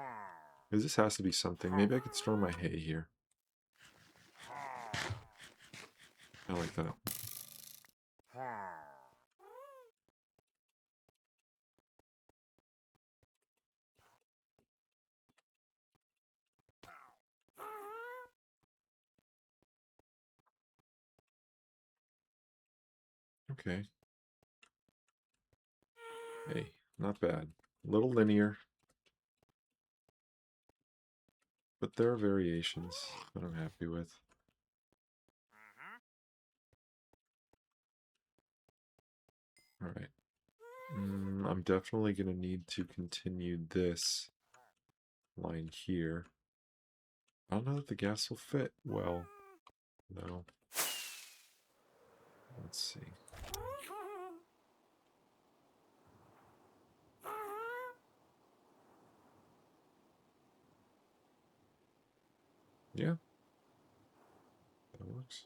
Because this has to be something. Maybe I could store my hay here. I like that. Okay. Hey, not bad. A little linear. But there are variations that I'm happy with. Alright. I'm definitely going to need to continue this line here. I don't know that the gas will fit well. No. Let's see. Yeah. That works.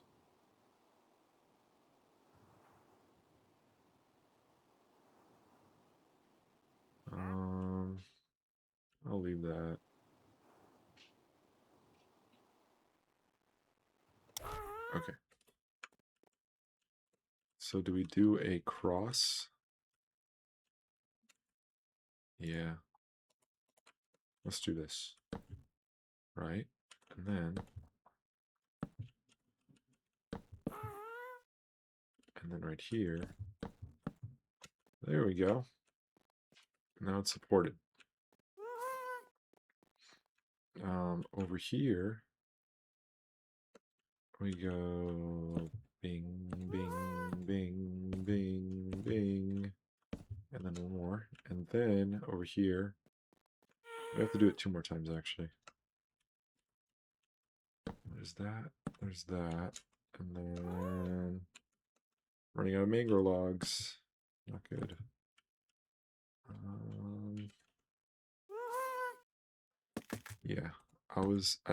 I'll leave that. Okay. So do we do a cross? Yeah. Let's do this. Right? And then right here. There we go. Now it's supported. Over here, we go bing, bing, bing, bing, bing, and then one more. And then over here, we have to do it 2 more times actually. There's that, and then running out of mangrove logs. Not good. Yeah, I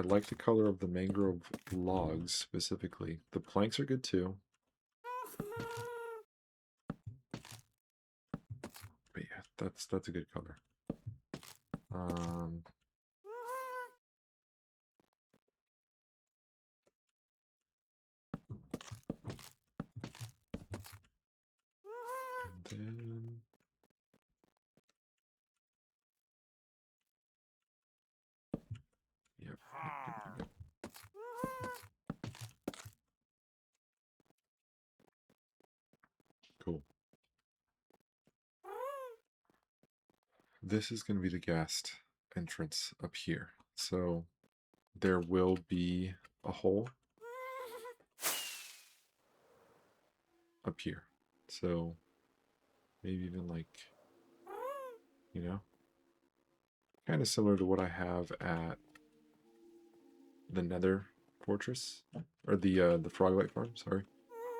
like the color of the mangrove logs specifically. The planks are good too. But yeah, that's a good color. And then yep. Cool. This is going to be the ghast entrance up here. So there will be a hole up here. So maybe even like, you know, kind of similar to what I have at the Nether Fortress, or the Froglight Farm, sorry.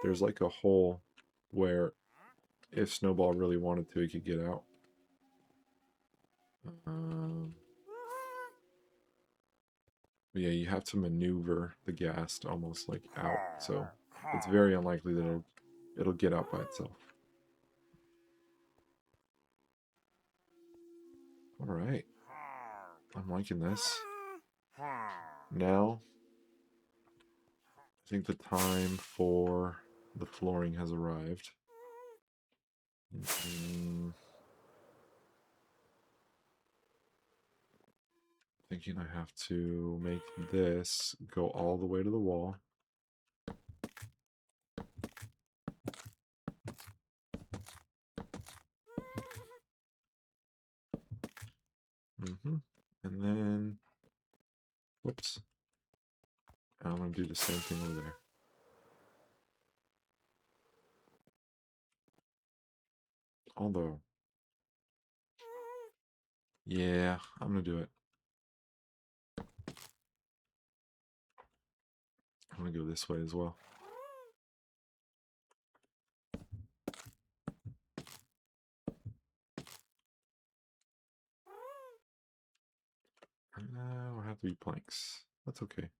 There's like a hole where if Snowball really wanted to, he could get out. But yeah, you have to maneuver the ghast almost like out, so it's very unlikely that it'll get out by itself. Alright. I'm liking this. Now, I think the time for the flooring has arrived. Thinking I have to make this go all the way to the wall. And then, whoops. I'm going to do the same thing over there. Although, yeah, I'm going to do it. I'm going to go this way as well. It'll have to be planks. That's okay.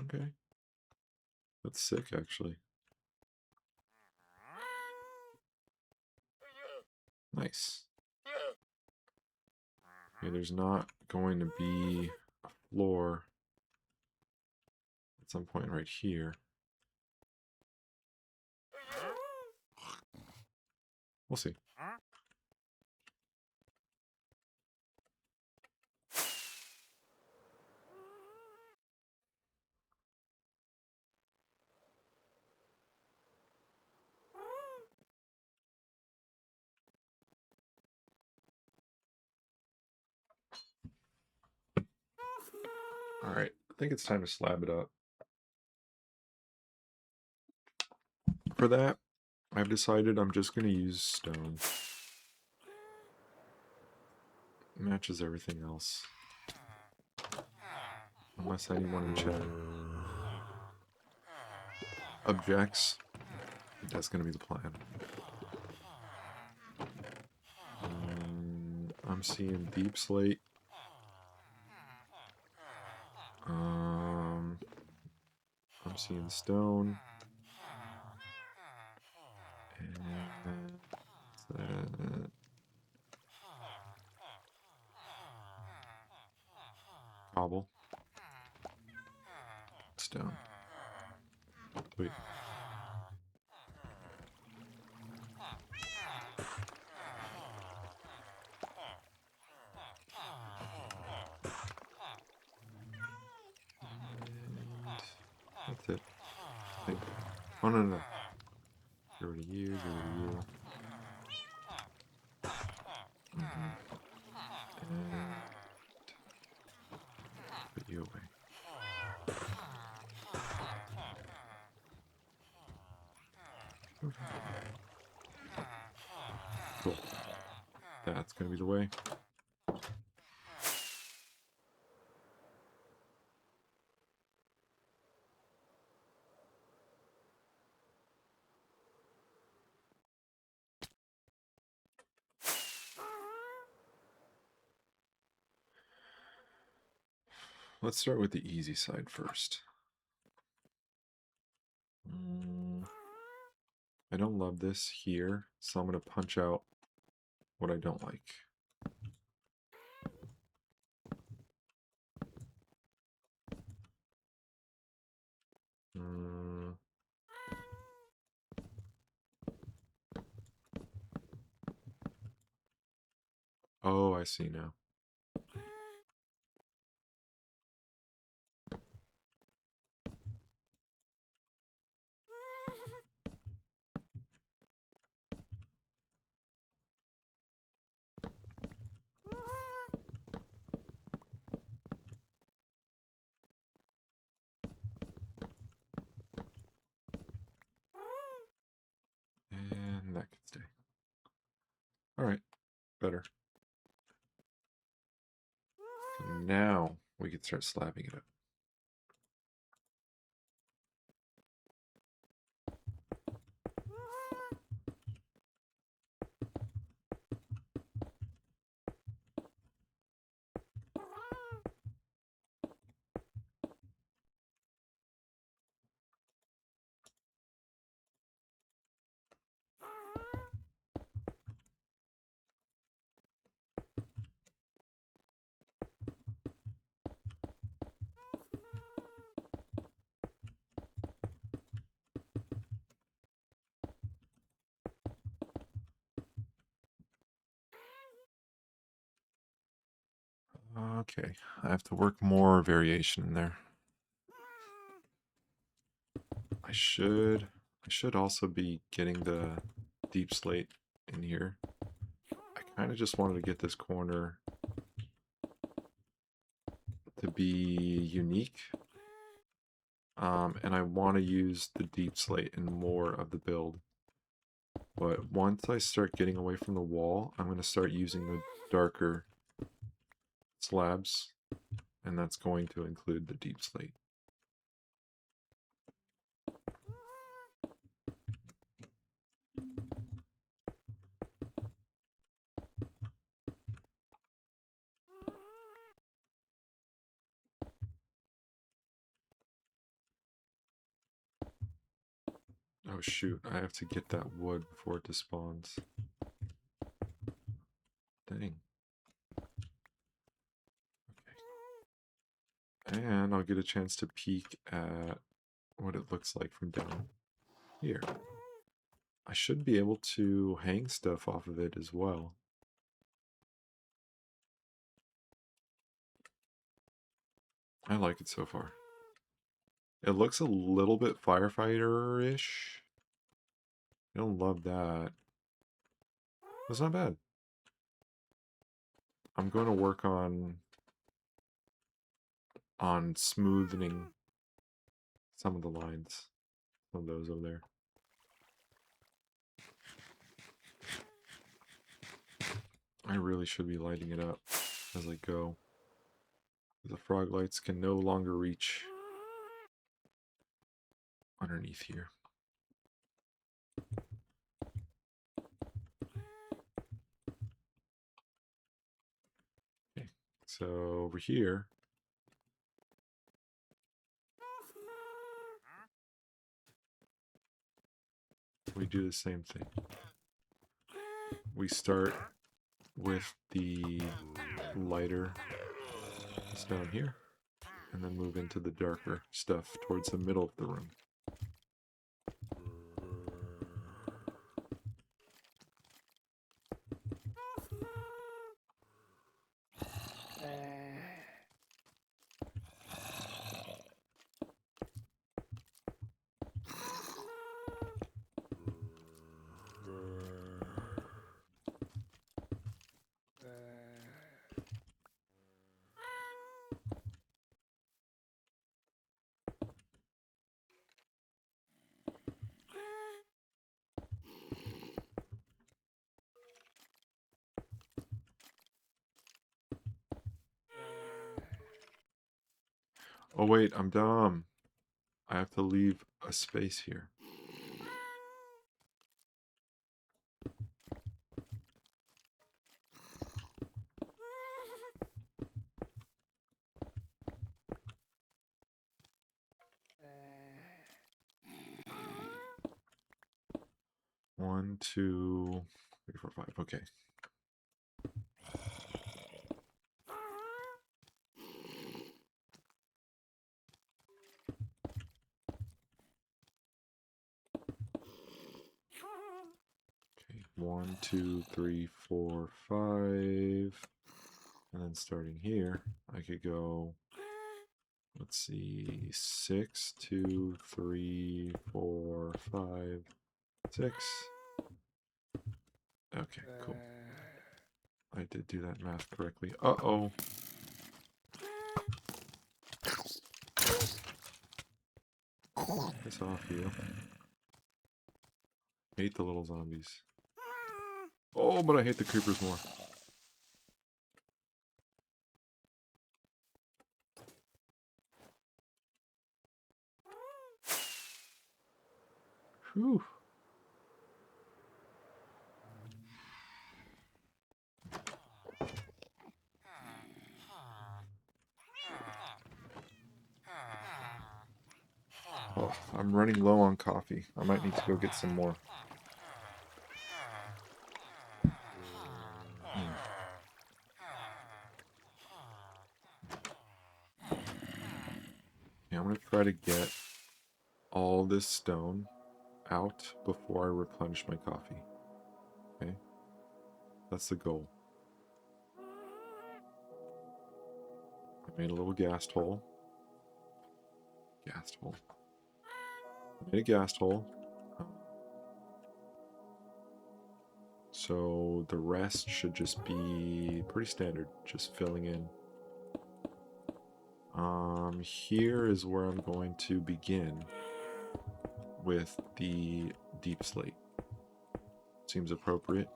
Okay. That's sick, actually. Nice. Okay, there's not going to be a floor at some point right here. We'll see. Alright, I think it's time to slab it up. For that, I've decided I'm just going to use stone. Matches everything else. Unless anyone in chat objects, that's going to be the plan. I'm seeing deep slate. I'm seeing stone. And cobble. Stone. Wait. That's it. I think. Oh, no. Get rid of you, get rid of you. And put you away. Okay. Cool. That's gonna be the way. Let's start with the easy side first. I don't love this here, so I'm going to punch out what I don't like. Oh, I see now. And that can stay. Alright, better. So now we can start slabbing it up. Okay, I have to work more variation in there. I should also be getting the deep slate in here. I kind of just wanted to get this corner to be unique. And I want to use the deep slate in more of the build. But once I start getting away from the wall, I'm going to start using the darker slabs, and that's going to include the deep slate. Oh shoot, I have to get that wood before it despawns. Dang. Okay. And I'll get a chance to peek at what it looks like from down here. I should be able to hang stuff off of it as well. I like it so far. It looks a little bit firefighter-ish. I don't love that. That's not bad. I'm going to work on smoothing some of the lines. Some of those over there. I really should be lighting it up as I go. The frog lights can no longer reach underneath here. Okay, so over here, we do the same thing. We start with the lighter down here, and then move into the darker stuff towards the middle of the room. Oh wait, I'm dumb. I have to leave a space here. One, two, three, four, five. Okay. Okay, 1, 2, 3, 4, 5. And then starting here, I could go, let's see, 6, 2, 3, 4, 5, 6. Okay, cool. I did do that math correctly. Uh-oh. Piss off, you. Hate the little zombies. Oh, but I hate the creepers more. Whew. Oh, I'm running low on coffee. I might need to go get some more. Yeah, I'm going to try to get all this stone out before I replenish my coffee. Okay? That's the goal. I made a little ghast hole. Ghast hole. I made a ghast hole. So the rest should just be pretty standard, just filling in. Here is where I'm going to begin with the deep slate. Seems appropriate.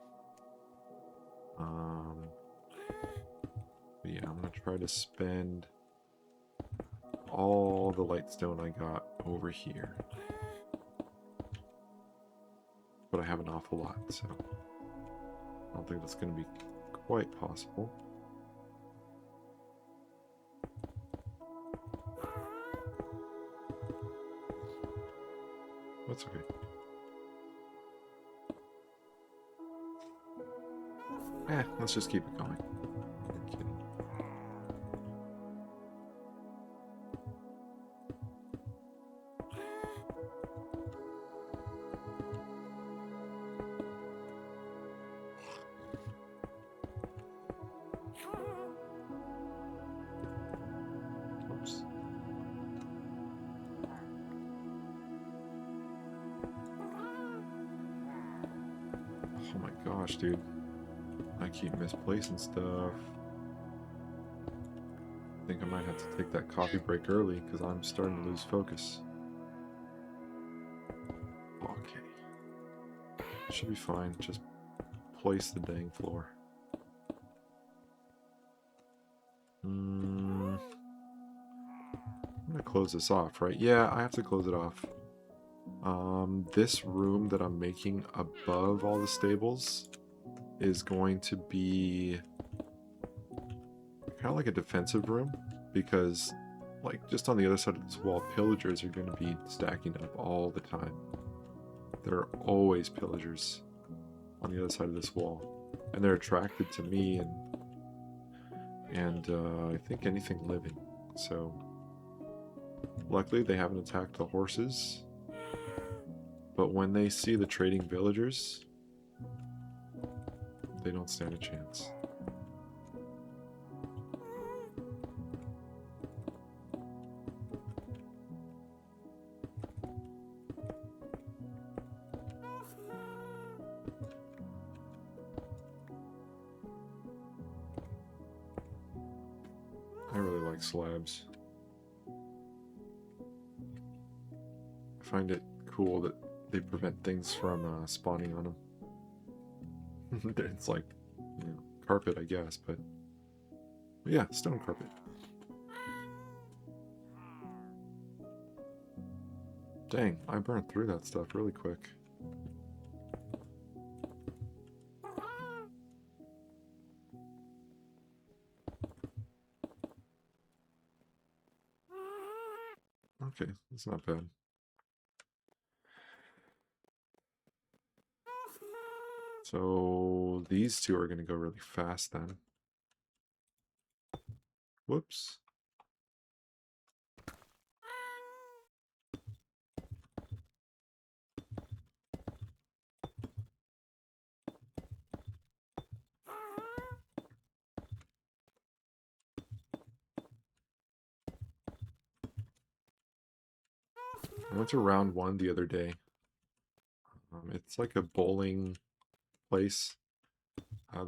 But yeah, I'm gonna try to spend all the light stone I got over here. But I have an awful lot, so I don't think that's gonna be quite possible. That's okay. Let's just keep it going. I'm kidding. Oops. Oh my gosh, dude. I keep misplacing stuff. I think I might have to take that coffee break early because I'm starting to lose focus. Okay. Should be fine. Just place the dang floor. I'm gonna close this off, right? Yeah, I have to close it off. This room that I'm making above all the stables is going to be kind of like a defensive room because, like, just on the other side of this wall, pillagers are going to be stacking up all the time. There are always pillagers on the other side of this wall, and they're attracted to me and I think anything living. So luckily they haven't attacked the horses, but when they see the trading villagers, they don't stand a chance. I really like slabs. I find it cool that they prevent things from spawning on them. It's like, you know, carpet, I guess, but yeah, stone carpet. Dang, I burned through that stuff really quick. Okay, that's not bad. So these two are going to go really fast then. Whoops. I went to round one the other day. It's like a bowling place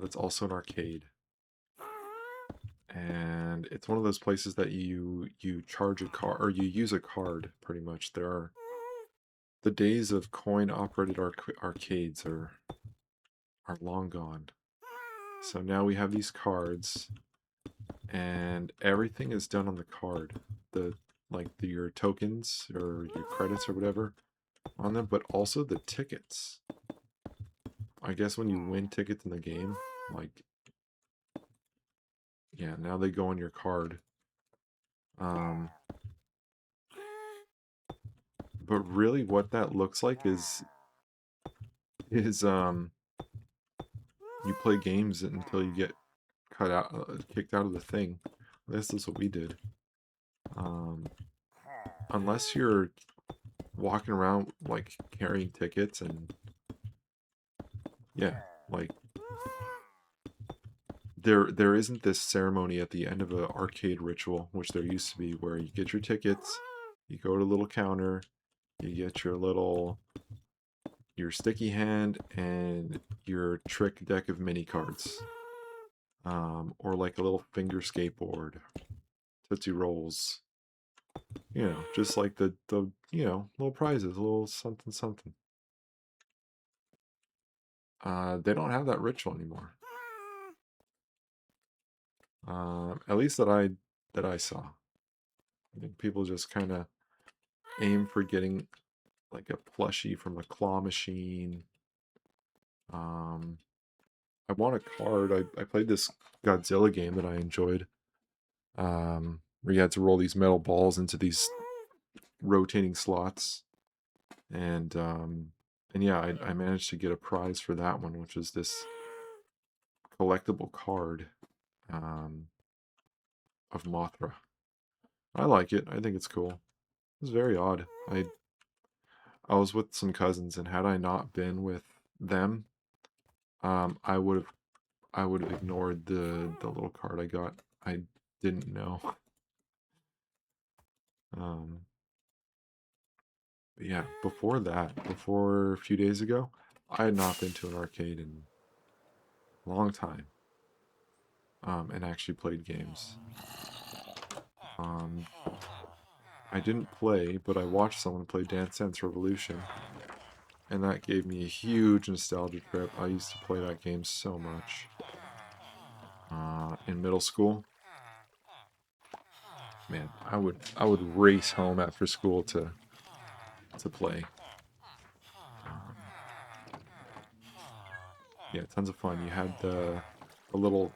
that's also an arcade. And it's one of those places that you charge a car or you use a card pretty much. There are The days of coin-operated arcades are long gone. So now we have these cards, and everything is done on the card. Your tokens or your credits or whatever on them, but also the tickets. I guess when you win tickets in the game, like, yeah, now they go on your card. But really what that looks like is you play games until you get kicked out of the thing. This is what we did. Unless you're walking around like carrying tickets and yeah, like there isn't this ceremony at the end of an arcade ritual, which there used to be, where you get your tickets, you go to a little counter, you get your sticky hand and your trick deck of mini cards, or like a little finger skateboard, Tootsie Rolls, just like the little prizes, a little something something. They don't have that ritual anymore. At least that I saw. I think people just kind of aim for getting like a plushie from a claw machine. I want a card. I played this Godzilla game that I enjoyed, where you had to roll these metal balls into these rotating slots, and yeah, I managed to get a prize for that one, which is this collectible card of Mothra. I like it. I think it's cool. It's very odd. I was with some cousins, and had I not been with them, I would have ignored the little card I got. I didn't know. But yeah, before a few days ago, I had not been to an arcade in a long time, and actually played games. I didn't play, but I watched someone play Dance Dance Revolution, and that gave me a huge nostalgia trip. I used to play that game so much in middle school. Man, I would race home after school to play. Yeah, tons of fun. You had the little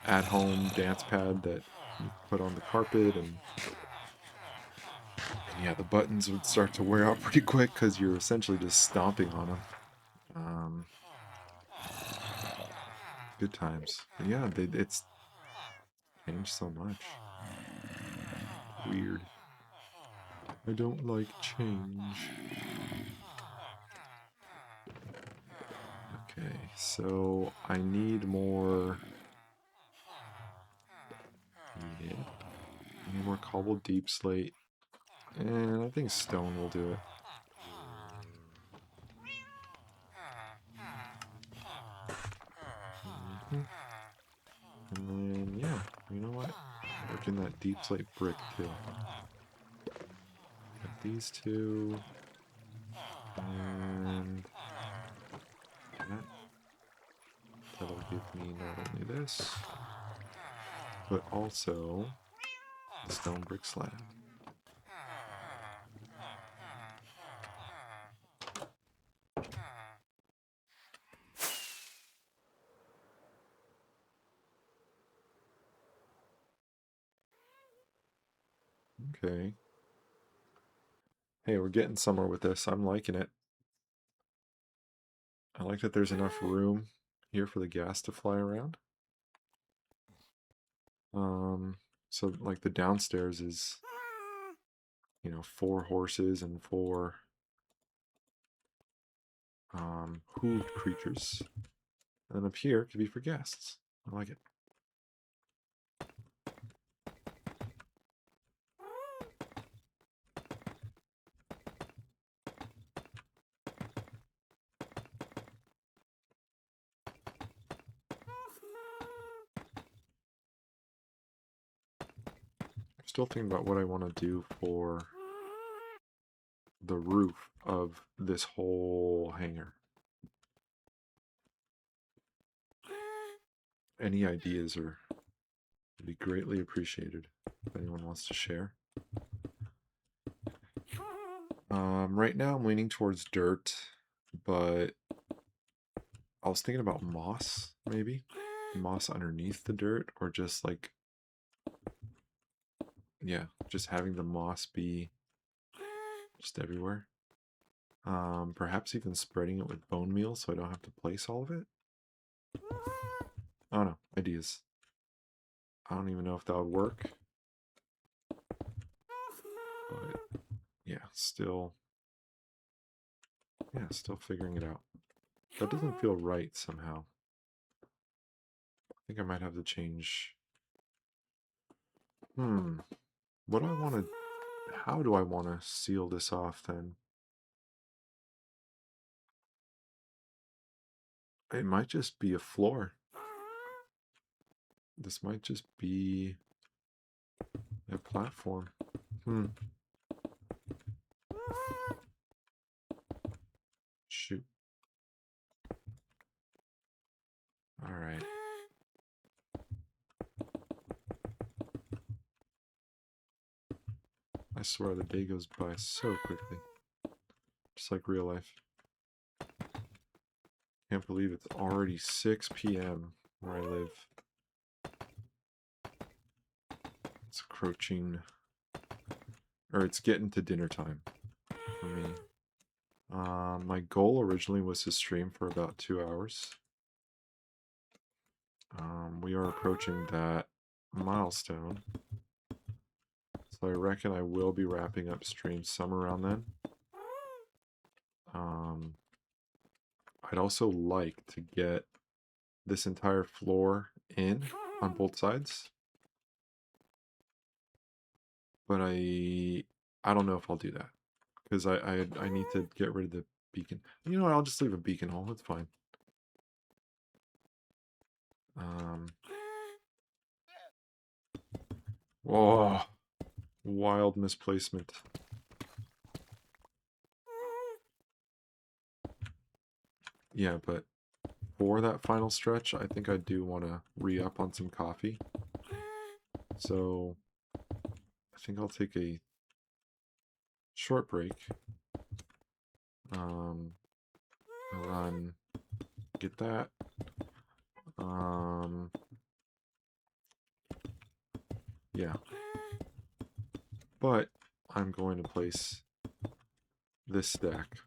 at-home dance pad that you put on the carpet, and yeah, the buttons would start to wear out pretty quick because you're essentially just stomping on them. Good times. But yeah, it's changed so much. Weird. I don't like change. Okay, so I need more. Yeah, I need more cobbled deep slate, and I think stone will do it. And then yeah, you know what? Work in that deep slate brick too. Got these two, and that'll give me not only this, but also the stone brick slab. Okay. Hey, we're getting somewhere with this. I'm liking it. I like that there's enough room here for the gas to fly around. So like the downstairs is, 4 horses and 4 hooved creatures. And then up here could be for guests. I like it. I'm still thinking about what I want to do for the roof of this whole hangar. Any ideas would be greatly appreciated if anyone wants to share. Right now I'm leaning towards dirt, but I was thinking about moss, maybe. Moss underneath the dirt, or just like, yeah, just having the moss be just everywhere. Perhaps even spreading it with bone meal so I don't have to place all of it. I don't know, ideas. I don't even know if that would work. But yeah, still figuring it out. That doesn't feel right somehow. I think I might have to change. What do I want to... How do I want to seal this off then? It might just be a floor. This might just be a platform. Shoot. Alright. I swear the day goes by so quickly. Just like real life. Can't believe it's already 6 p.m. where I live. It's approaching... Or it's getting to dinner time for me. My goal originally was to stream for about 2 hours. We are approaching that milestone. So I reckon I will be wrapping up stream somewhere around then. I'd also like to get this entire floor in on both sides. But I don't know if I'll do that. Because I need to get rid of the beacon. You know what, I'll just leave a beacon hole, it's fine. Whoa. Wild misplacement. Yeah, but for that final stretch, I think I do want to re-up on some coffee. So I think I'll take a short break. Run, get that. Yeah. But I'm going to place this stack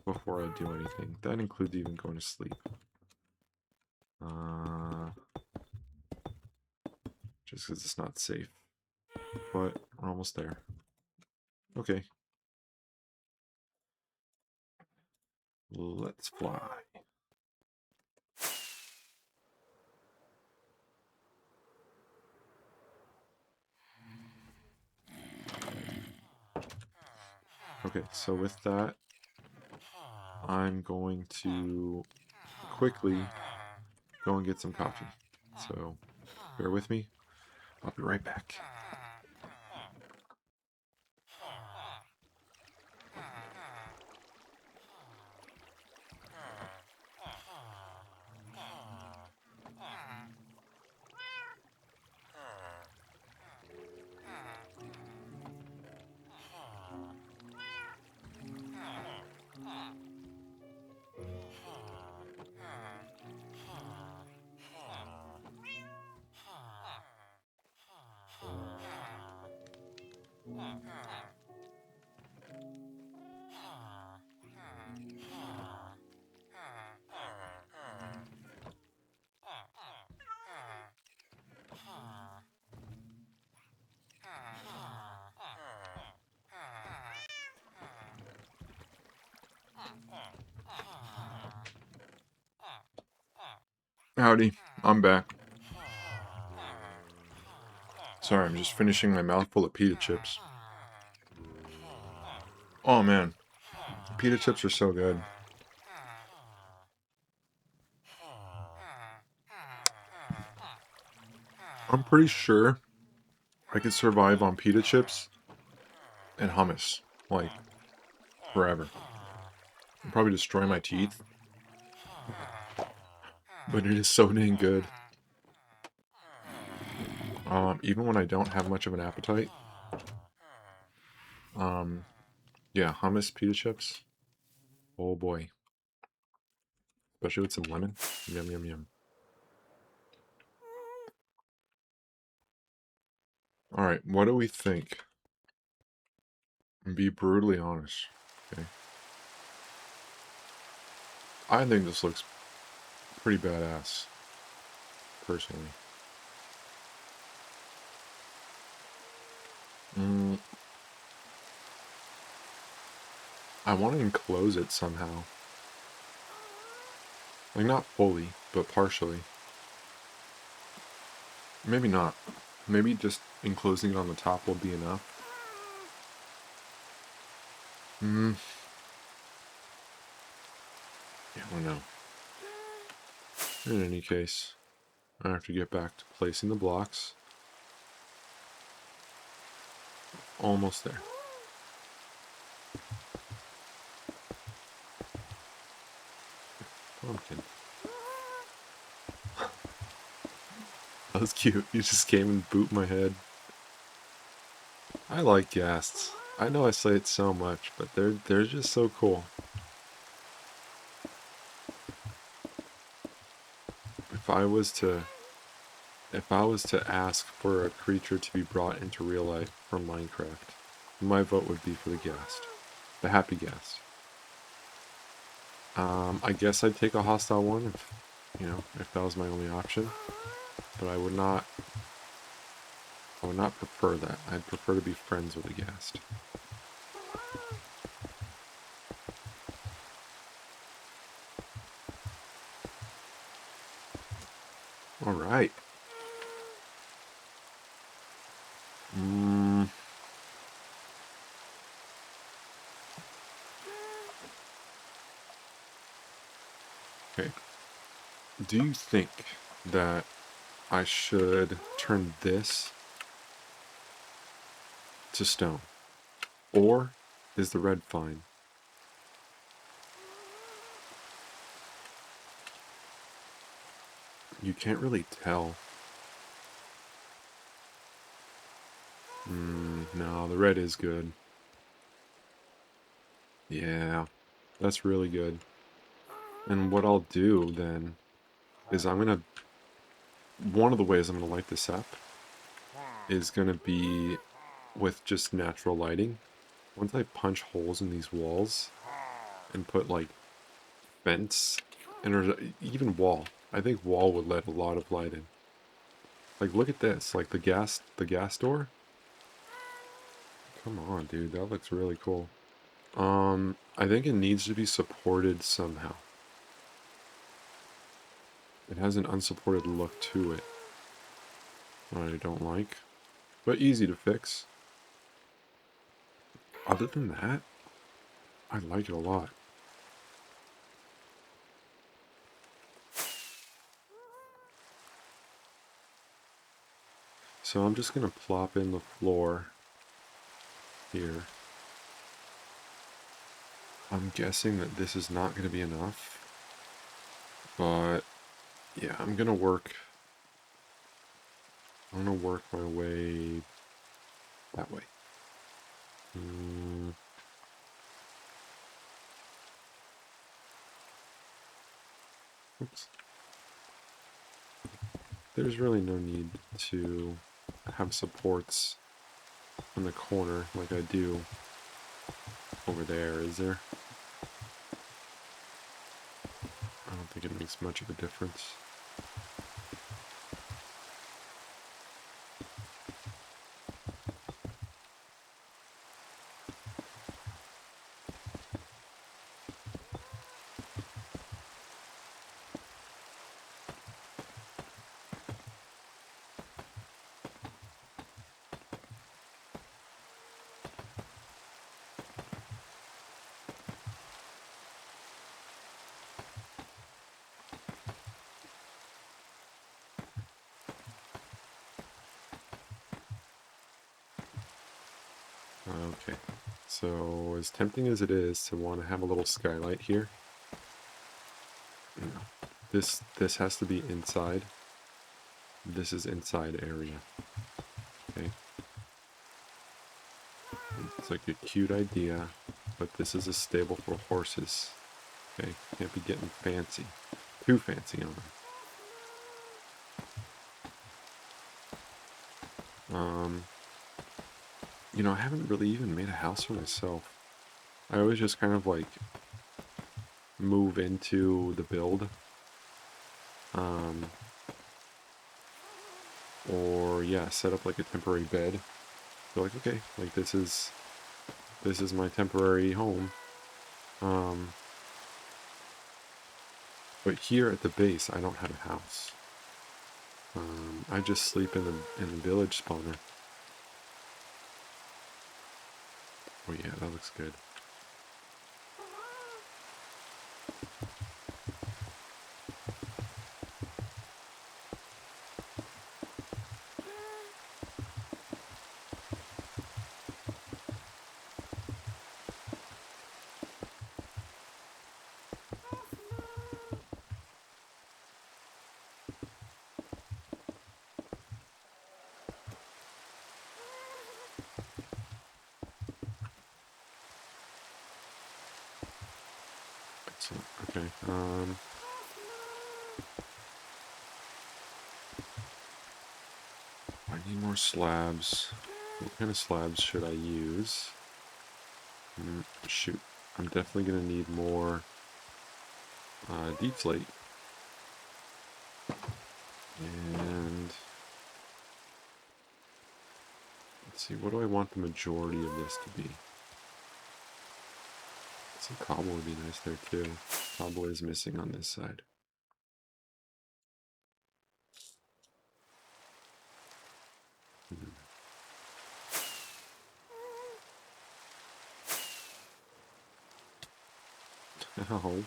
before I do anything. That includes even going to sleep. Just because it's not safe. But we're almost there. Okay. Let's fly. Okay, so with that, I'm going to quickly go and get some coffee. So bear with me. I'll be right back. Howdy, I'm back. Sorry, I'm just finishing my mouthful of pita chips. Oh man, pita chips are so good. I'm pretty sure I could survive on pita chips and hummus. Like, forever. I'll probably destroy my teeth, but it is so dang good. Even when I don't have much of an appetite. Yeah, hummus pita chips. Oh boy. Especially with some lemon. Yum, yum, yum. Alright, what do we think? Be brutally honest. Okay. I think this looks pretty badass. Personally. I want to enclose it somehow. Like, not fully, but partially. Maybe not. Maybe just enclosing it on the top will be enough. Yeah, I don't know. In any case, I have to get back to placing the blocks. Almost there. Pumpkin. That was cute. You just came and booped my head. I like ghasts. I know I say it so much, but they're just so cool. If I was to ask for a creature to be brought into real life from Minecraft, my vote would be for the ghast. The happy ghast. I guess I'd take a hostile one if that was my only option. But I would not prefer that. I'd prefer to be friends with a ghast. Alright. Okay. Do you think that I should turn this to stone? Or is the red fine? You can't really tell. No, the red is good. Yeah, that's really good. And what I'll do then is one of the ways I'm gonna light this up is gonna be with just natural lighting. Once I punch holes in these walls and put like vents and even wall, I think wall would let a lot of light in. Like, look at this, like the gas door. Come on, dude, that looks really cool. I think it needs to be supported somehow. It has an unsupported look to it. I don't like, but easy to fix. Other than that, I like it a lot. So I'm just gonna plop in the floor here. I'm guessing that this is not gonna be enough, but yeah, I'm gonna work my way that way. Oops. There's really no need to have supports in the corner like I do over there, is there? I don't think it makes much of a difference. Okay. So as tempting as it is to want to have a little skylight here, you know, this has to be inside. This is inside area. Okay. It's like a cute idea, but this is a stable for horses. Okay, can't be getting fancy. Too fancy on them. You know, I haven't really even made a house for myself. I always just kind of like move into the build. Or yeah, set up like a temporary bed. So like, okay, like this is my temporary home. But here at the base, I don't have a house. I just sleep in the village spawner. Oh yeah, that looks good. Excellent. Okay. I need more slabs. What kind of slabs should I use? Shoot. I'm definitely going to need more deep slate. And let's see, what do I want the majority of this to be? Some cobble would be nice there too. Cobble is missing on this side. Oh.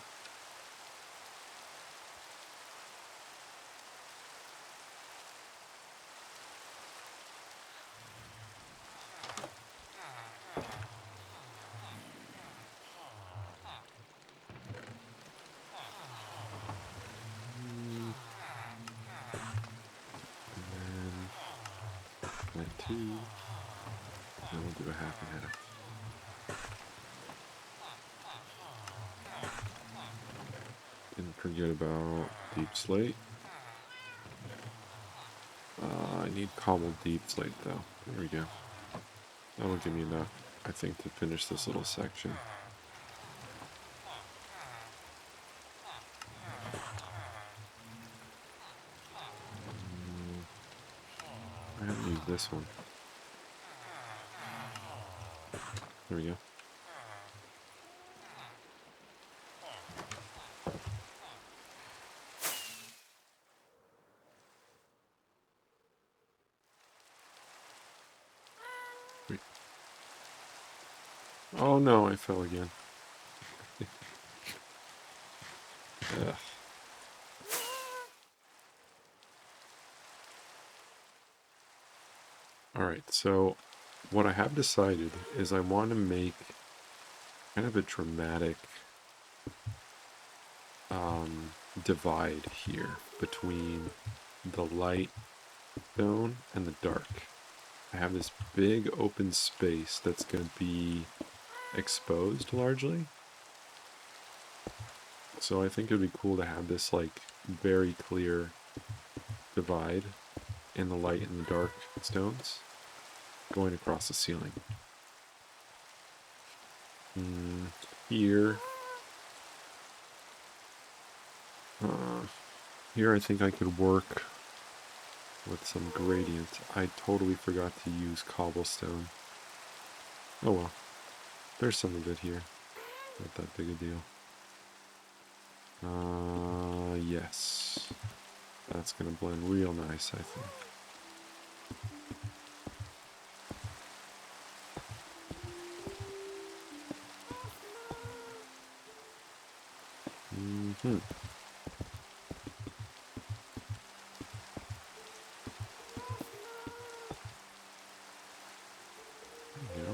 And then two. And we'll do a half and half. Didn't forget about deep slate. I need cobbled deep slate though. There we go. That'll give me enough, I think, to finish this little section. I haven't used this one. There we go. Wait. Oh no, I fell again. Ugh. Alright, so what I have decided is I want to make kind of a dramatic divide here between the light zone and the dark. I have this big open space that's going to be exposed largely. So I think it would be cool to have this like very clear divide in the light and the dark stones going across the ceiling. Here, here I think I could work with some gradient. I totally forgot to use cobblestone. Oh well, there's some of it here. Not that big a deal. Yes. That's gonna blend real nice, I think. There you go.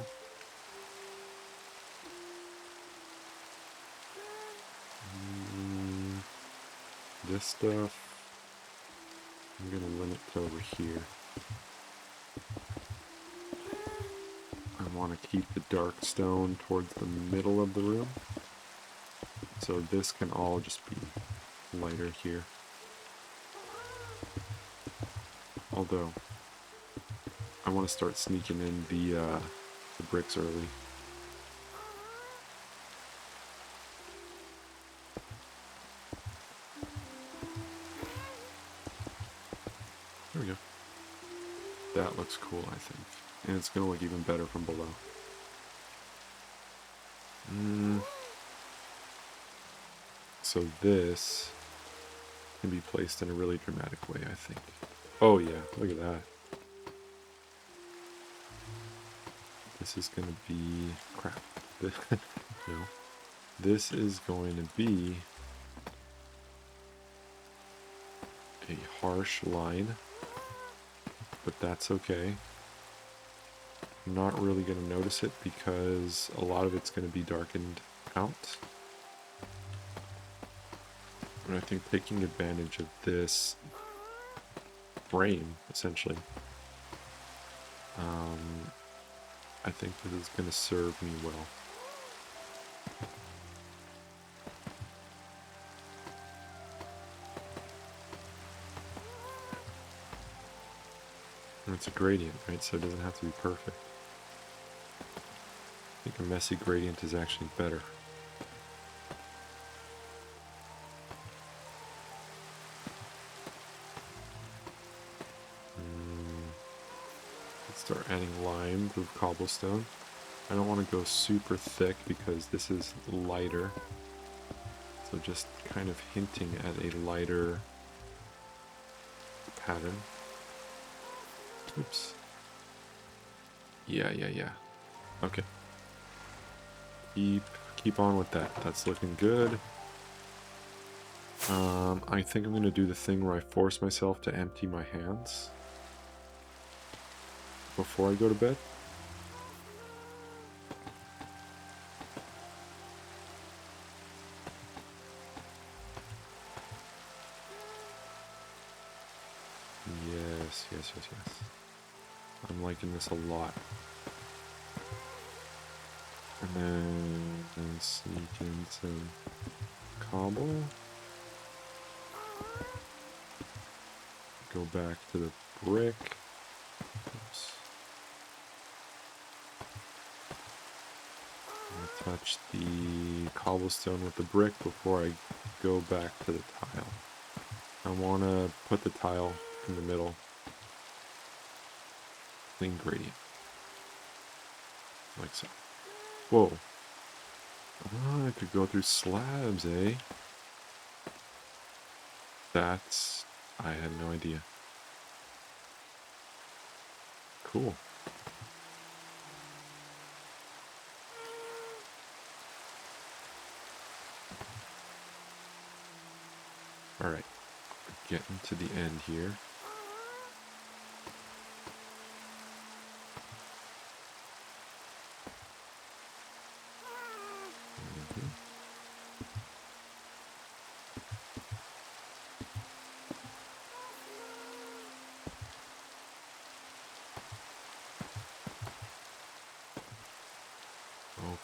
This stuff, I'm going to limit to over here. I want to keep the dark stone towards the middle of the room. So this can all just be lighter here. Although, I want to start sneaking in the bricks early. There we go. That looks cool, I think. And it's going to look even better from below. So this can be placed in a really dramatic way, I think. Oh yeah, look at that. This is going to be... crap. No. This is going to be a harsh line, but that's okay. I'm not really going to notice it because a lot of it's going to be darkened out. And I think taking advantage of this frame, essentially, I think this is going to serve me well. And it's a gradient, right? So it doesn't have to be perfect. I think a messy gradient is actually better. Let's start adding lime with cobblestone. I don't want to go super thick because this is lighter. So just kind of hinting at a lighter pattern. Oops. Yeah. Okay. Keep on with that. That's looking good. I think I'm going to do the thing where I force myself to empty my hands before I go to bed. Yes. I'm liking this a lot. And then sneak in some cobble. Go back to the brick. Oops. Touch the cobblestone with the brick before I go back to the tile. I want to put the tile in the middle. Clean gradient. Like so. Whoa. Oh, I could go through slabs, eh? That's... I had no idea. Cool. Alright. We're getting to the end here.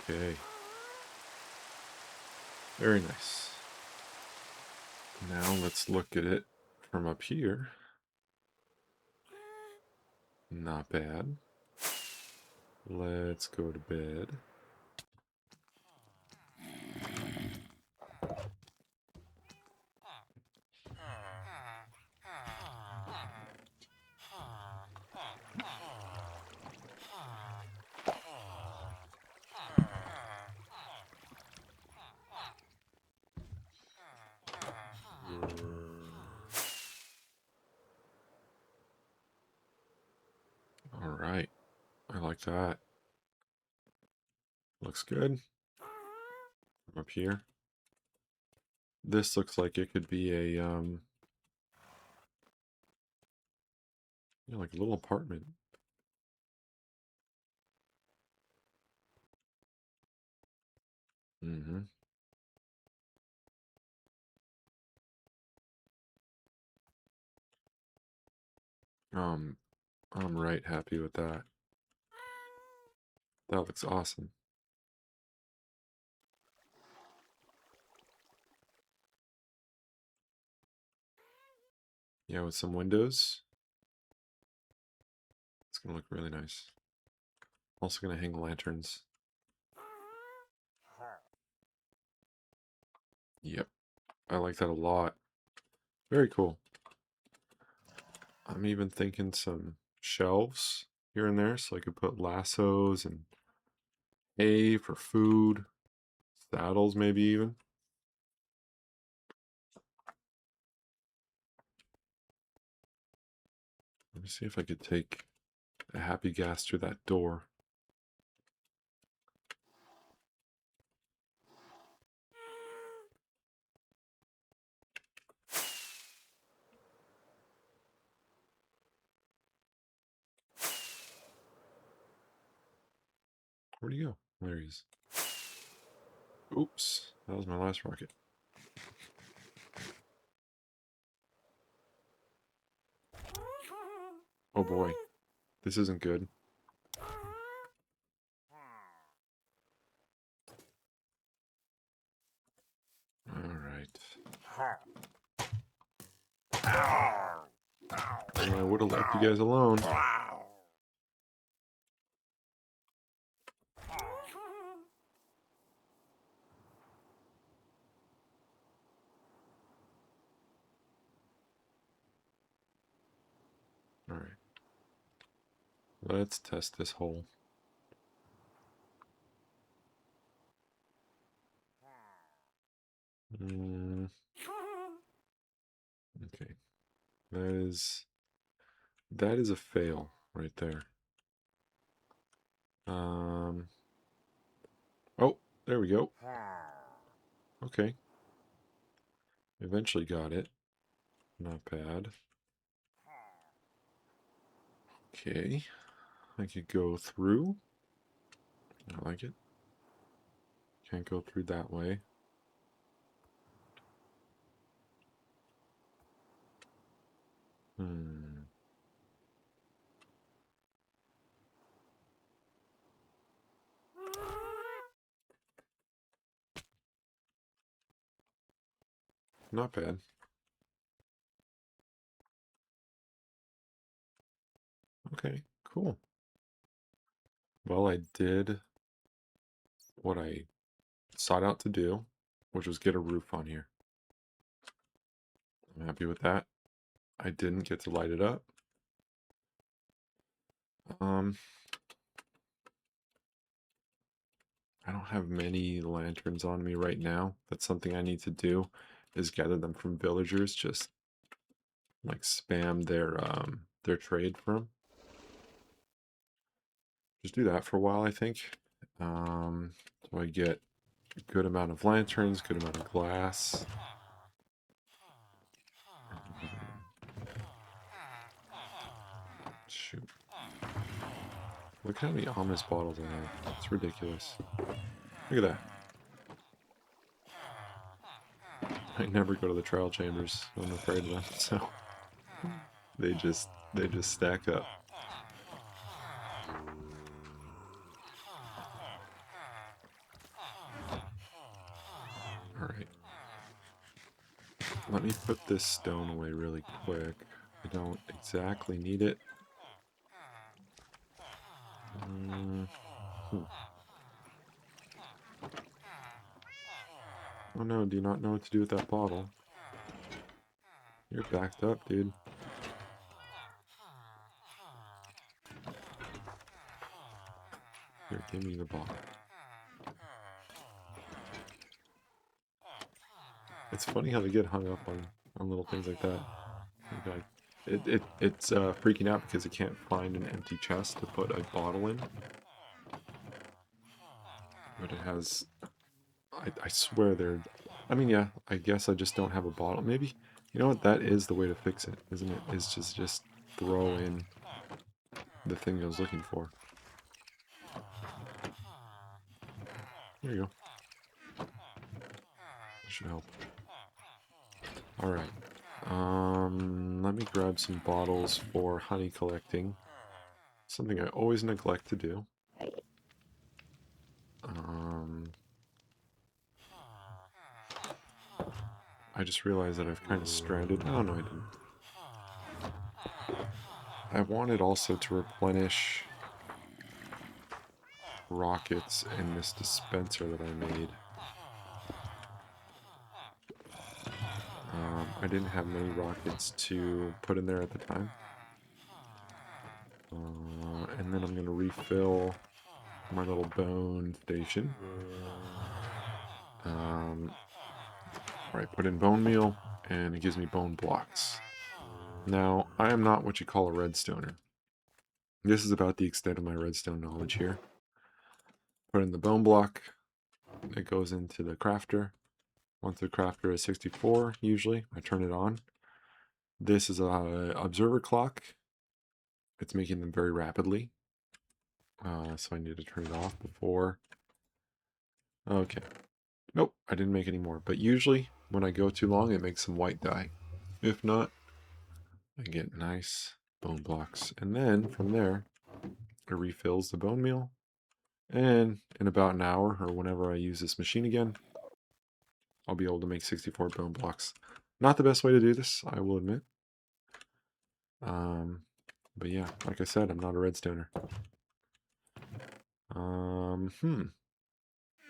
Okay. Very nice. Now let's look at it from up here. Not bad. Let's go to bed. Alright. I like that. Looks good. From up here. This looks like it could be a, like a little apartment. Um, I'm right happy with that. That looks awesome. Yeah, with some windows, it's gonna look really nice. Also gonna hang lanterns. Yep, I like that a lot. Very cool. I'm even thinking some shelves here and there so I could put lassos and hay for food, saddles maybe even. Let me see if I could take a happy gas through that door. Where'd he go? There he is. Oops, that was my last rocket. Oh boy, this isn't good. Alright. I would have left you guys alone. Alright. Let's test this hole. Okay. That is a fail right there. Oh, there we go. Okay. Eventually got it. Not bad. Okay. I could go through. I like it. Can't go through that way. Not bad. Okay, cool. Well, I did what I sought out to do, which was get a roof on here. I'm happy with that. I didn't get to light it up. I don't have many lanterns on me right now. That's something I need to do, is gather them from villagers, just like spam their trade for them. Just do that for a while, I think. So I get a good amount of lanterns, good amount of glass. Shoot. Look how many ominous bottles I have. It's ridiculous. Look at that. I never go to the trial chambers. I'm afraid of them, so they just stack up. Alright. Let me put this stone away really quick. I don't exactly need it. Oh no, do you not know what to do with that bottle? You're backed up, dude. Here, give me the bottle. It's funny how they get hung up on little things like that. Like, it's freaking out because it can't find an empty chest to put a bottle in. But it has... I swear they're... I mean, yeah, I guess I just don't have a bottle. Maybe... You know what? That is the way to fix it, isn't it? Is just throw in the thing I was looking for. There you go. That should help. Alright. Let me grab some bottles for honey collecting. Something I always neglect to do. I just realized that I've kind of stranded. Oh, no, I didn't. I wanted also to replenish rockets in this dispenser that I made. I didn't have many rockets to put in there at the time. And then I'm going to refill my little bone station. Alright, put in bone meal, and it gives me bone blocks. Now, I am not what you call a redstoner. This is about the extent of my redstone knowledge here. Put in the bone block. It goes into the crafter. Once the crafter is 64, usually, I turn it on. This is a observer clock. It's making them very rapidly. So I need to turn it off before. Okay. Nope, I didn't make any more. But usually, when I go too long, it makes some white dye. If not, I get nice bone blocks. And then, from there, it refills the bone meal. And in about an hour, or whenever I use this machine again, I'll be able to make 64 bone blocks. Not the best way to do this, I will admit. But yeah, like I said, I'm not a redstoner.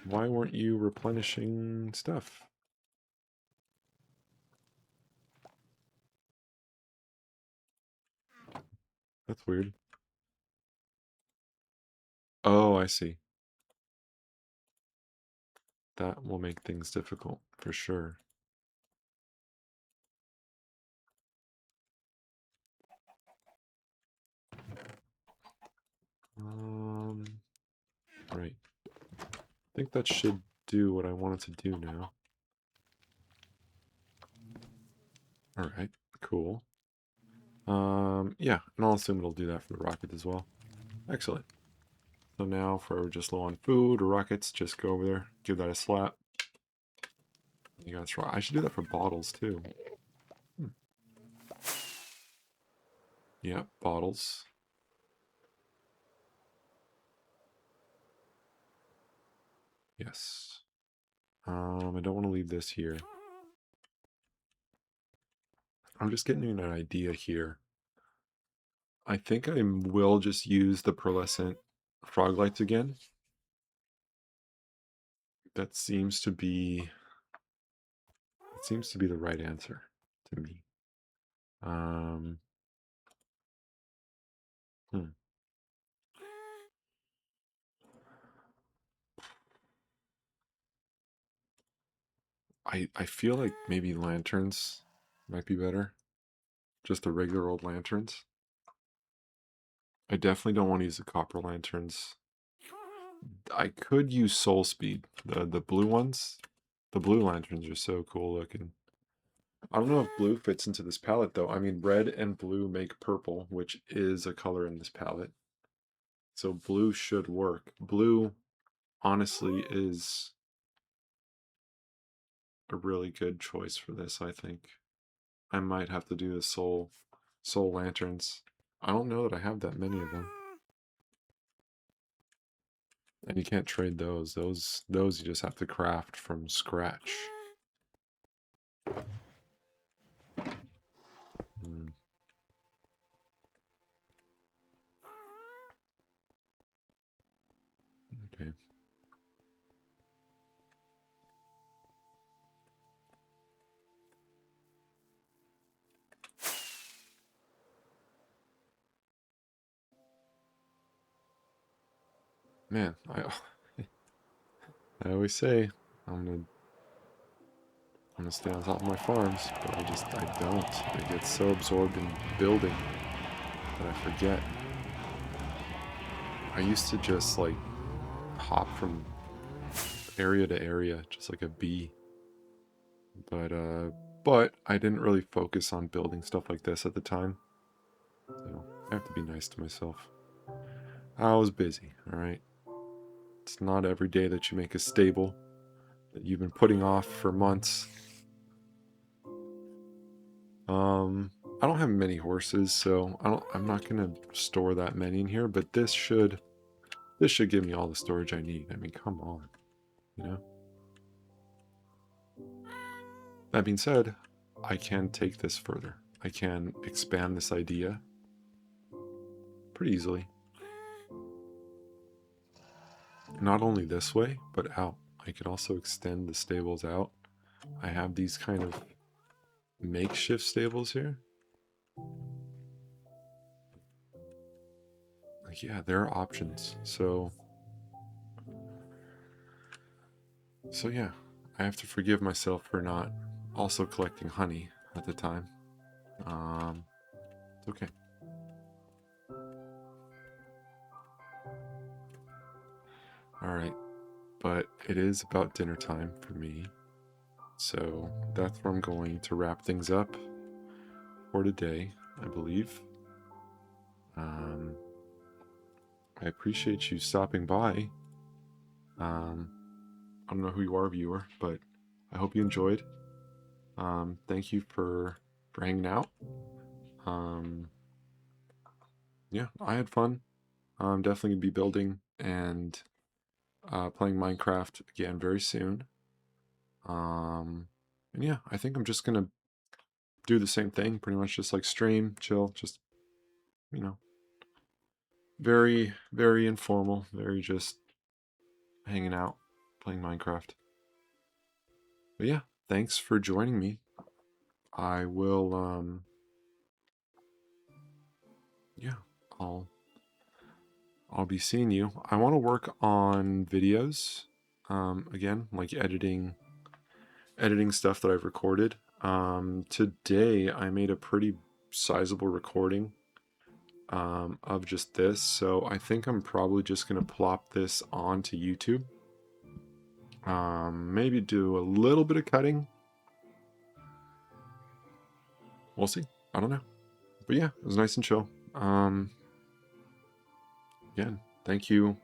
Why weren't you replenishing stuff? That's weird. Oh, I see. That will make things difficult, for sure. Right. I think that should do what I wanted to do now. Alright, cool. Yeah, and I'll assume it'll do that for the rocket as well. Excellent. So now, if we're just low on food or rockets, just go over there, give that a slap. You gotta try. I should do that for bottles too. Yeah, bottles. Yes. I don't want to leave this here. I'm just getting an idea here. I think I will just use the pearlescent frog lights again. That seems to be the right answer to me. I feel like maybe lanterns might be better. Just the regular old lanterns. I definitely don't want to use the copper lanterns. I could use soul speed. The blue ones. The blue lanterns are so cool looking. I don't know if blue fits into this palette though. I mean, red and blue make purple, which is a color in this palette. So blue should work. Blue, honestly, is a really good choice for this, I think. I might have to do the soul lanterns. I don't know that I have that many of them. And you can't trade those. Those you just have to craft from scratch. Okay. Man, I always say I'm gonna stay on top of my farms, but I don't. I get so absorbed in building that I forget. I used to just like hop from area to area, just like a bee. But I didn't really focus on building stuff like this at the time. So I have to be nice to myself. I was busy, alright? It's not every day that you make a stable that you've been putting off for months. I don't have many horses, so I'm not gonna store that many in here, but this should give me all the storage I need. I mean, come on, you know? That being said, I can take this further. I can expand this idea pretty easily. Not only this way, but out. I could also extend the stables out. I have these kind of makeshift stables here. Like, yeah, there are options. So yeah, I have to forgive myself for not also collecting honey at the time. It's okay. All right, but it is about dinner time for me. So that's where I'm going to wrap things up for today, I believe. I appreciate you stopping by. I don't know who you are, viewer, but I hope you enjoyed. Thank you for hanging out. Yeah, I had fun. I'm definitely gonna be building and playing Minecraft again very soon. And yeah, I think I'm just gonna do the same thing, pretty much just like stream, chill, just, you know, very, very informal, very just hanging out, playing Minecraft. But yeah, thanks for joining me. I will, yeah, I'll be seeing you. I want to work on videos, again, like editing stuff that I've recorded. Today I made a pretty sizable recording of just this, so I think I'm probably just gonna plop this onto YouTube. Maybe do a little bit of cutting. We'll see. I don't know. But yeah, it was nice and chill. Again, thank you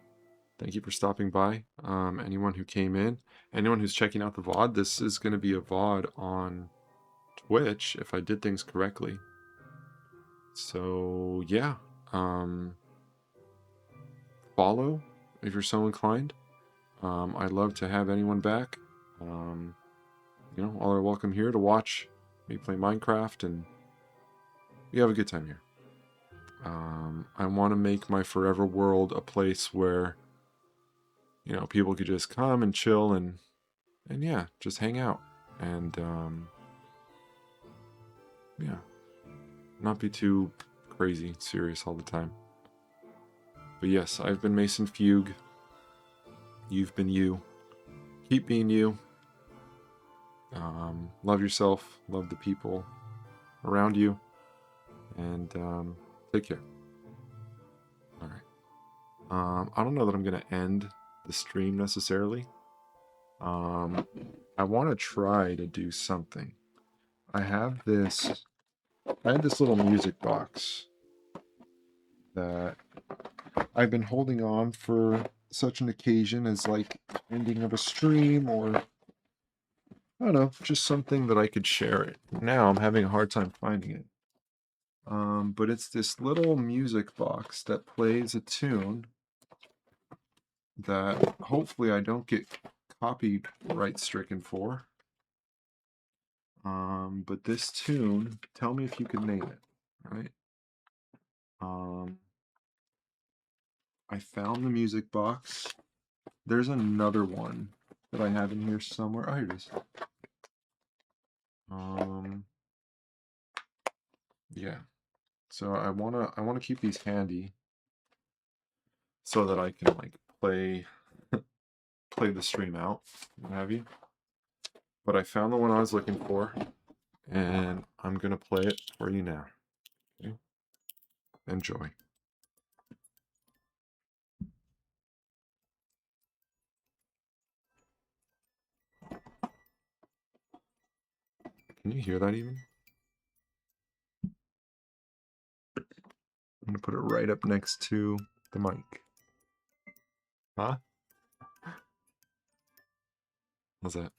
for stopping by. Anyone who came in, anyone who's checking out the VOD, this is going to be a VOD on Twitch if I did things correctly. So yeah, follow if you're so inclined. I'd love to have anyone back. You know, all are welcome here to watch me play Minecraft, and we have a good time here. I want to make my forever world a place where, you know, people could just come and chill and yeah, just hang out and yeah, not be too crazy serious all the time. But yes, I've been Mason Fugue. You've been you. Keep being you. Love yourself. Love the people around you. And take care. All right. I don't know that I'm going to end the stream necessarily. I want to try to do something. I had this little music box that I've been holding on for such an occasion as like ending of a stream, or I don't know, just something that I could share it. Now I'm having a hard time finding it. But it's this little music box that plays a tune that hopefully I don't get copyright stricken for. But this tune, tell me if you can name it, right? I found the music box. There's another one that I have in here somewhere. Oh, here it is. Yeah. So I wanna keep these handy so that I can like play the stream out, what have you. But I found the one I was looking for, and I'm gonna play it for you now. Okay? Enjoy. Can you hear that even? I'm gonna put it right up next to the mic. Huh? How's that?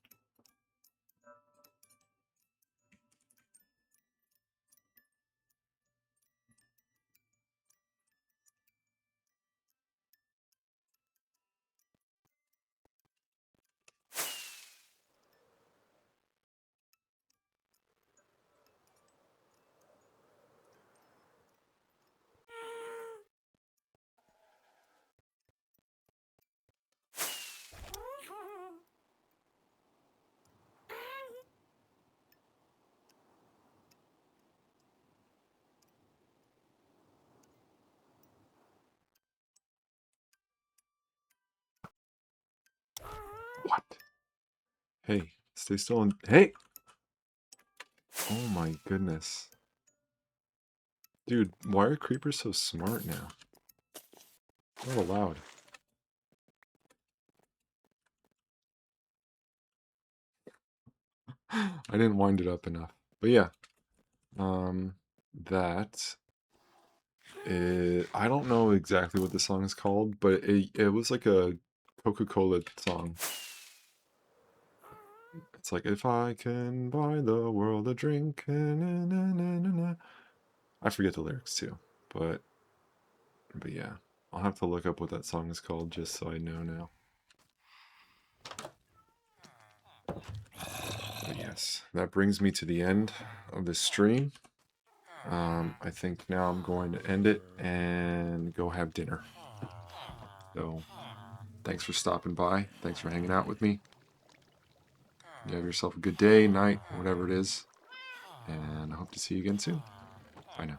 What? Hey, stay still and... Hey! Oh my goodness. Dude, why are creepers so smart now? Not allowed. I didn't wind it up enough. But yeah. That... I don't know exactly what the song is called, but it was like a Coca-Cola song. It's like, if I can buy the world a drink, na, na, na, na, na. I forget the lyrics too, but yeah, I'll have to look up what that song is called just so I know now. But yes, that brings me to the end of this stream. I think now I'm going to end it and go have dinner. So, thanks for stopping by. Thanks for hanging out with me. You have yourself a good day, night, whatever it is. And I hope to see you again soon. Bye now.